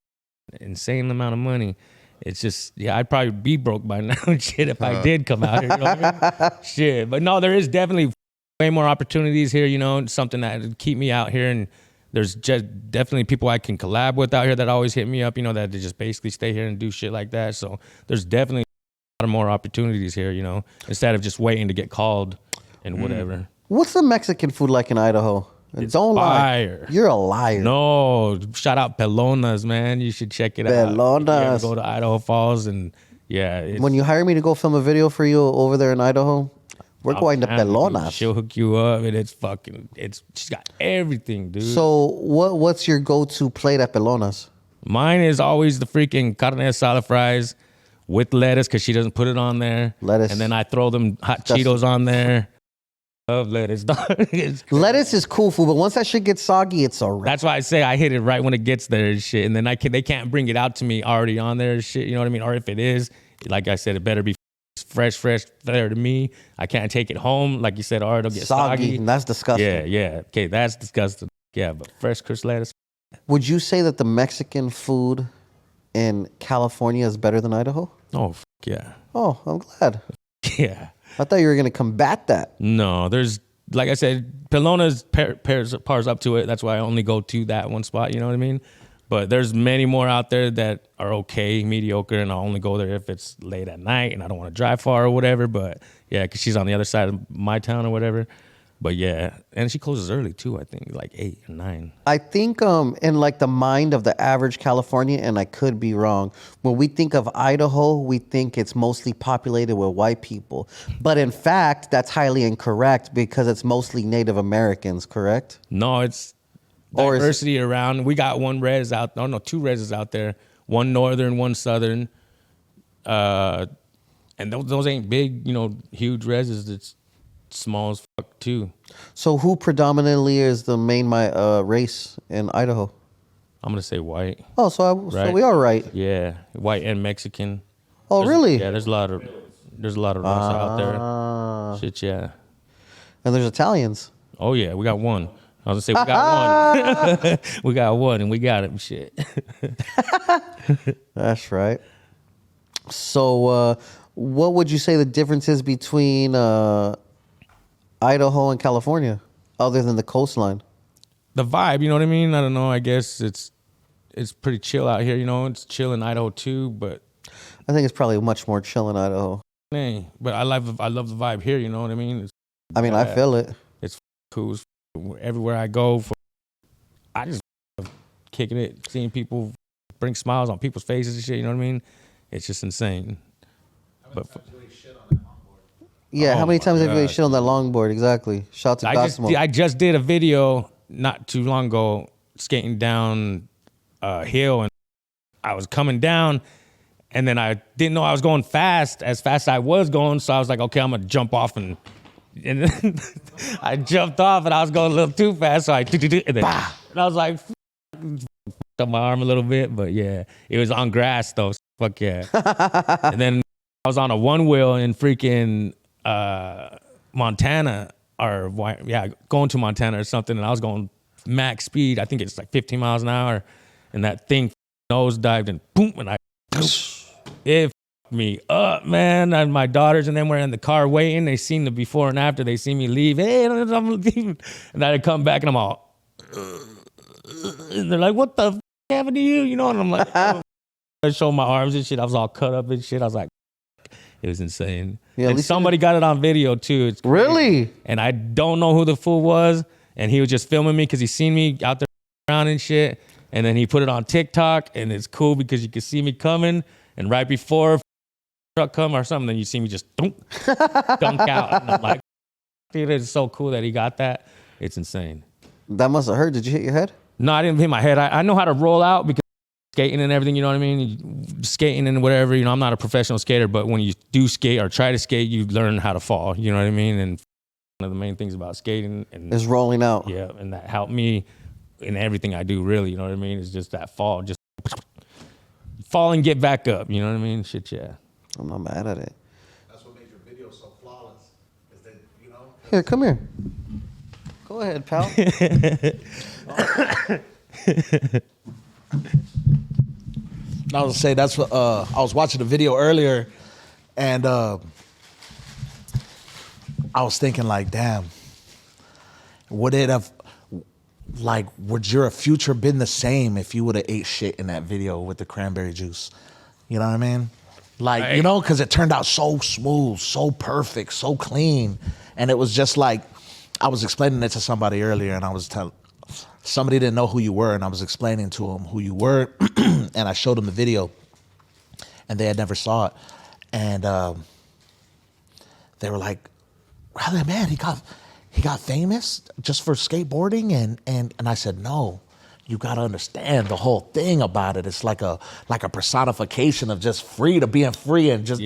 S2: insane amount of money. It's just I'd probably be broke by now and shit if I did come out here. You know what I mean? Shit, but no, there is definitely way more opportunities here. Something that would keep me out here, and there's just definitely people I can collab with out here that always hit me up. That they just basically stay here and do shit like that. So there's definitely a lot of more opportunities here. Instead of just waiting to get called and whatever.
S3: What's the Mexican food like in Idaho? Don't
S2: fire.
S3: lie. You're a liar.
S2: No, shout out Pelonas, man. You should check it out.
S3: Pelonas.
S2: Go to Idaho Falls and it's,
S3: When you hire me to go film a video for you over there in Idaho, we're going to
S2: man, dude,
S3: Pelonas.
S2: She'll hook you up, and she's got everything, dude.
S3: So what's your go-to plate at Pelonas?
S2: Mine is always the freaking carne asada fries with lettuce because she doesn't put it on there.
S3: Lettuce.
S2: And then I throw them hot Cheetos on there. Love lettuce.
S3: Lettuce is cool food, but once that shit gets soggy, it's a wrap.
S2: That's why I say I hit it right when it gets there and shit. And then they can't bring it out to me already on there and shit. You know what I mean? Or if it is, like I said, it better be fresh there to me. I can't take it home. Like you said, or it'll get soggy.
S3: And that's disgusting.
S2: Yeah. Okay, that's disgusting. Yeah, but fresh crisp lettuce.
S3: Would you say that the Mexican food in California is better than Idaho?
S2: Oh, yeah.
S3: Oh, I'm glad.
S2: Yeah.
S3: I thought you were going to combat that.
S2: No, there's, like I said, Pelona's pairs up to it. That's why I only go to that one spot, you know what I mean? But there's many more out there that are okay, mediocre, and I'll only go there if it's late at night and I don't want to drive far or whatever. But yeah, because she's on the other side of my town or whatever. But yeah, and she closes early too, I think, like 8 or 9.
S3: I think in like the mind of the average Californian, and I could be wrong, when we think of Idaho, we think it's mostly populated with white people. But in fact, that's highly incorrect because it's mostly Native Americans, correct?
S2: No, it's
S3: Or is it-
S2: diversity around. We got one res out, oh no, 2 reses out there. One northern, one southern. And those ain't big, huge reses. It's small as fuck too.
S3: So who predominantly is the main race in Idaho?
S2: I'm gonna say white.
S3: Oh, so
S2: Right.
S3: we are right.
S2: Yeah, white and Mexican.
S3: Oh, really?
S2: Yeah, there's a lot of Russ out there. Shit, yeah.
S3: And there's Italians.
S2: Oh yeah, we got one. I was gonna say we got one. We got one, and we got him. Shit.
S3: That's right. So what would you say the difference is between Idaho and California, other than the coastline?
S2: The vibe, you know what I mean? I don't know. I guess it's pretty chill out here. It's chill in Idaho too, but
S3: I think it's probably much more chill in Idaho.
S2: but I love the vibe here. You know what I mean?
S3: I feel it.
S2: It's cool. Everywhere I go, I just kicking it, seeing people bring smiles on people's faces and shit. You know what I mean? It's just insane. But
S3: Yeah,
S2: Oh
S3: how many
S2: my
S3: times have you
S2: God.
S3: shit on that longboard? Exactly. Shout to Cosmo.
S2: I just did a video not too long ago skating down a hill, and I was coming down, and then I didn't know I was going as fast as I was going, so I was like, okay, I'm gonna jump off, and then I jumped off, and I was going a little too fast, so and then bah, and I was like, up my arm a little bit, but yeah, it was on grass though. So fuck yeah. And then I was on a one wheel in freaking Montana, going to Montana or something, and I was going max speed. I think it's like 15 miles an hour, and that thing nosedived and boom, and it fucked me up, man. And my daughters and them were in the car waiting. They seen the before and after. They see me leave. Hey, I'm leaving, and I come back and I'm all. And they're like, "What the f- happened to you?" And I'm like, I show my arms and shit. I was all cut up and shit. I was like, it was insane.
S3: Yeah, at
S2: and
S3: least
S2: somebody got it on video too. It's crazy.
S3: Really?
S2: And I don't know who the fool was. And he was just filming me because he seen me out there around and shit. And then he put it on TikTok, and it's cool because you can see me coming. And right before truck come or something, then you see me just dunk out. And I'm like, dude, it's so cool that he got that. It's insane.
S3: That must have hurt. Did you hit your head?
S2: No, I didn't hit my head. I know how to roll out because skating and everything, you know what I mean? Skating and whatever, I'm not a professional skater, but when you do skate or try to skate, you learn how to fall, you know what I mean? And one of the main things about skating
S3: Is rolling out.
S2: yeah, and that helped me in everything I do, really, you know what I mean? It's just that fall, just fall and get back up, you know what I mean? Shit, yeah.
S3: I'm not mad at it.
S5: That's what made your video so flawless. Is that,
S3: Here, come here. Go ahead, pal.
S5: I was gonna say that's what I was watching a video earlier, and I was thinking like, damn, would it have would your future been the same if you would have ate shit in that video with the cranberry juice? You know what I mean?
S2: Right.
S5: Because it turned out so smooth, so perfect, so clean, and it was just like I was explaining it to somebody earlier, and I was telling. Somebody didn't know who you were, and I was explaining to them who you were, and I showed them the video, and they had never saw it, and they were like, "Really, man, he got famous just for skateboarding," and I said, "No, you got to understand the whole thing about it. It's like a personification of just being free, and just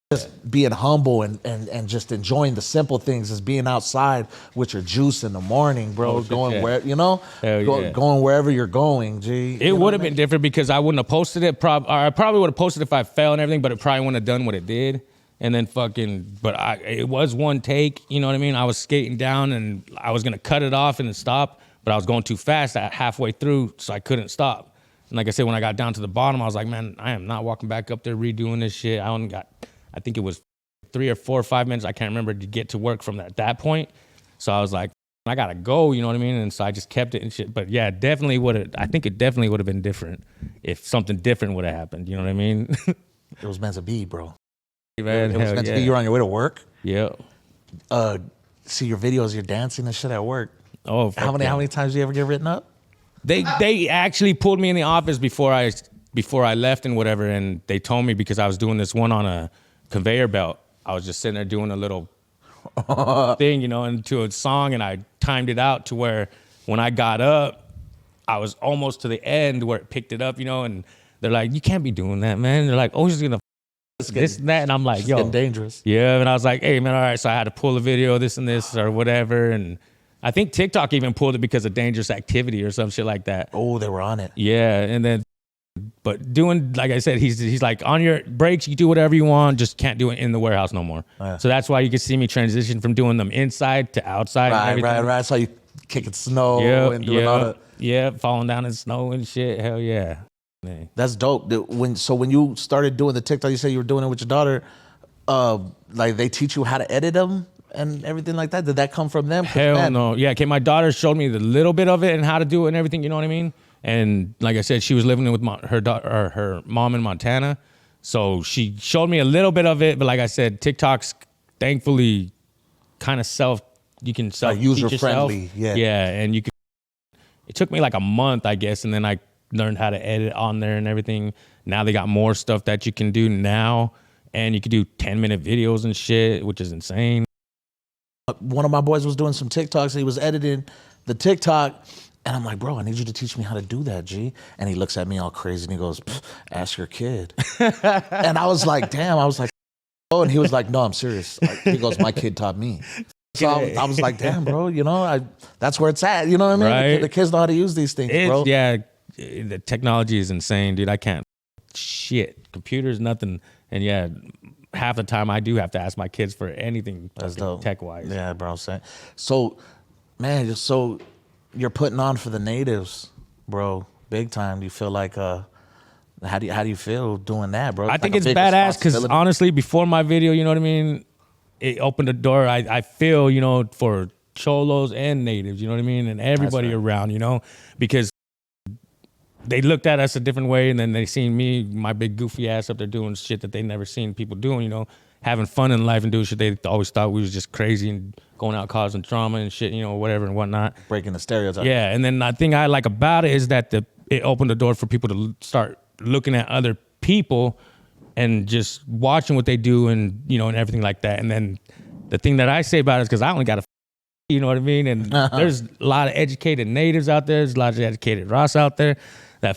S5: just being humble and just enjoying the simple things, as being outside with your juice in the morning, bro, going going wherever you're going, G.
S2: It would have been different because I wouldn't have posted it. I probably would have posted if I fell and everything, but it probably wouldn't have done what it did. And then it was one take, you know what I mean? I was skating down and I was gonna cut it off and then stop, but I was going too fast halfway through, so I couldn't stop. And like I said, when I got down to the bottom, I was like, man, I am not walking back up there redoing this shit. I think it was 3 or 4 or 5 minutes, I can't remember, to get to work from that point. So I was like, I gotta go, you know what I mean? And so I just kept it and shit. But yeah, I think it definitely would have been different if something different would have happened, you know what I mean?
S5: It was meant to be, bro.
S2: Man,
S5: It was meant to be. You're on your way to work.
S2: Yeah.
S5: See your videos, you're dancing and shit at work.
S2: Oh,
S5: How many times do you ever get written up?
S2: They actually pulled me in the office before I left and whatever, and they told me because I was doing this one on a conveyor belt. I was just sitting there doing a little thing, you know, into a song, and I timed it out to where when I got up, I was almost to the end where it picked it up, you know, and they're like, you can't be doing that, man. They're like, oh, she's gonna this and that, and I'm like,
S5: It's
S2: yo,
S5: getting dangerous.
S2: yeah, and I was like, hey, man, all right, so I had to pull a video, this and this or whatever, and I think TikTok even pulled it because of dangerous activity or some shit like that.
S5: Oh, they were on it.
S2: Yeah, and then, but doing, like I said, he's like, on your breaks, you do whatever you want, just can't do it in the warehouse no more.
S5: Yeah.
S2: So that's why you can see me transition from doing them inside to outside. and everything.
S5: Right. I saw you kicking snow and doing all that.
S2: Yeah, falling down in snow and shit. Hell yeah. Man.
S5: That's dope. When you started doing the TikTok, you said you were doing it with your daughter. Like they teach you how to edit them and everything like that. Did that come from them?
S2: Hell no. Yeah, okay. My daughter showed me the little bit of it and how to do it and everything. You know what I mean? And like I said, she was living with her mom in Montana, so she showed me a little bit of it. But like I said, TikTok's thankfully kind of you can
S5: user
S2: yourself.
S5: friendly. Yeah.
S2: Yeah, and you can. It took me like a month, I guess, and then I learned how to edit on there and everything. Now they got more stuff that you can do now, and you can do 10-minute videos and shit, which is insane.
S5: One of my boys was doing some TikToks. And he was editing the TikTok, and I'm like, bro, I need you to teach me how to do that, G. And he looks at me all crazy, and he goes, ask your kid. And I was like, damn. I was like, oh, and he was like, no, I'm serious. He goes, my kid taught me. So I was like, damn, bro, you know, that's where it's at. You know what I mean?
S2: Right.
S5: The kids know how to use these things, bro.
S2: Yeah, the technology is insane, dude. I can't. Shit. Computers, nothing. And yeah, half the time I do have to ask my kids for anything tech-wise.
S5: Yeah, bro. So, man, so you're putting on for the natives, bro, big time. Do you feel like, how do you feel doing that, bro?
S2: I think it's badass because honestly, before my video, you know what I mean? It opened the door, I feel, you know, for cholos and natives, you know what I mean? And everybody around, you know, because they looked at us a different way, and then they seen me, my big goofy ass up there doing shit that they never seen people doing, you know, having fun in life and doing shit they always thought we was just crazy and going out causing drama and shit, you know, whatever and whatnot.
S5: Breaking the stereotype.
S2: Yeah, and then the thing I like about it is that it opened the door for people to start looking at other people and just watching what they do and, you know, and everything like that. And then the thing that I say about it is because I only got you know what I mean? And there's a lot of educated natives out there. There's a lot of educated Ross out there that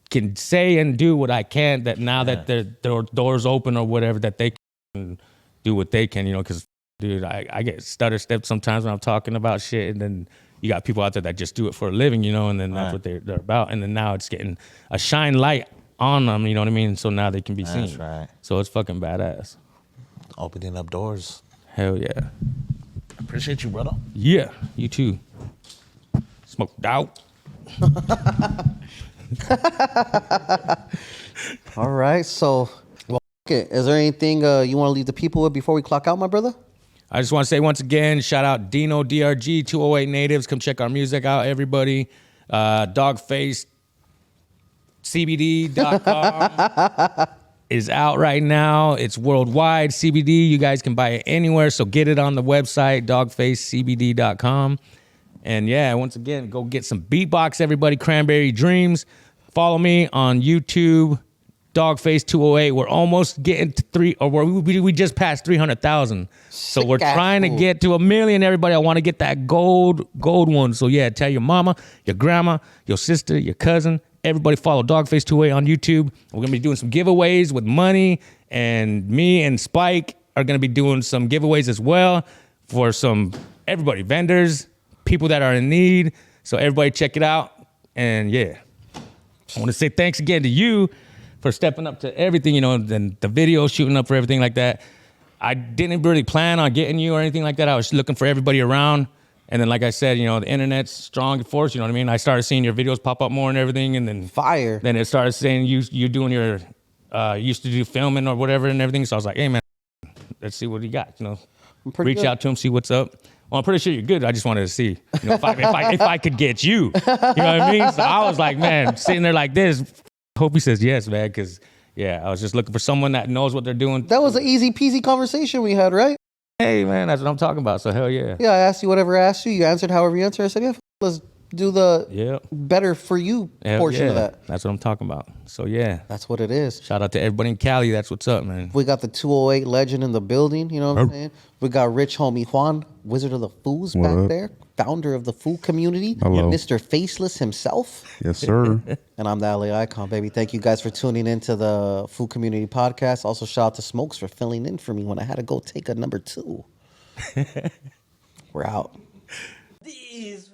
S2: can say and do what I can, that now that their doors open or whatever, that they can do what they can, you know, because, dude, I get stutter stepped sometimes when I'm talking about shit, and then you got people out there that just do it for a living, you know, and then that's what they're about. And then now it's getting a shine light on them, you know what I mean? So now they can be seen.
S5: That's right.
S2: So it's fucking badass.
S5: Opening up doors.
S2: Hell yeah.
S5: Appreciate you, brother.
S2: Yeah, you too. Smoked out.
S3: All right, so is there anything you want to leave the people with before we clock out, my brother?
S2: I just want to say once again, shout out Dino DRG 208 Natives. Come check our music out, everybody. Dogface CBD.com is out right now. It's worldwide CBD. You guys can buy it anywhere, so get it on the website, dogfacecbd.com. And yeah, once again, go get some beatbox, everybody. Cranberry Dreams. Follow me on YouTube, Dogface 208. We're almost getting to we just passed 300,000. So we're trying to get to 1 million, everybody. I want to get that gold one. So yeah, tell your mama, your grandma, your sister, your cousin, everybody follow Dogface 208 on YouTube. We're going to be doing some giveaways with money, and me and Spike are going to be doing some giveaways as well for everybody, vendors, people that are in need. So everybody check it out. And yeah, I want to say thanks again to you for stepping up to everything, you know, and the video shooting up for everything like that. I didn't really plan on getting you or anything like that. I was looking for everybody around. And then, like I said, you know, the internet's strong force, you know what I mean? I started seeing your videos pop up more and everything. And then
S3: Fire.
S2: Then it started saying you doing your, used to do filming or whatever and everything. So I was like, hey, man, let's see what he got, you know. Reach out to him, see what's up. Well, I'm pretty sure you're good. I just wanted to see, you know, if I could get you. You know what I mean? So I was like, man, sitting there like this. Hope he says yes, man, because, yeah, I was just looking for someone that knows what they're doing.
S3: That was an easy peasy conversation we had, right?
S2: Hey, man, that's what I'm talking about. So, hell yeah.
S3: Yeah, I asked you whatever I asked you. You answered however you answered. I said, yeah, let's do the better for you
S2: Hell
S3: portion
S2: yeah.
S3: of that.
S2: That's what I'm talking about. So, yeah.
S3: That's what it is.
S2: Shout out to everybody in Cali. That's what's up, man.
S3: We got the 208 legend in the building, you know what I'm saying? We got Rich Homie Juan, Wizard of the Fools
S1: What
S3: back
S1: up?
S3: there, founder of the food community,
S1: Hello.
S3: Mr. Faceless himself.
S1: Yes, sir.
S3: And I'm the LA Icon, baby. Thank you guys for tuning into the Food Community Podcast. Also, shout out to Smokes for filling in for me when I had to go take a number 2. We're out.
S4: These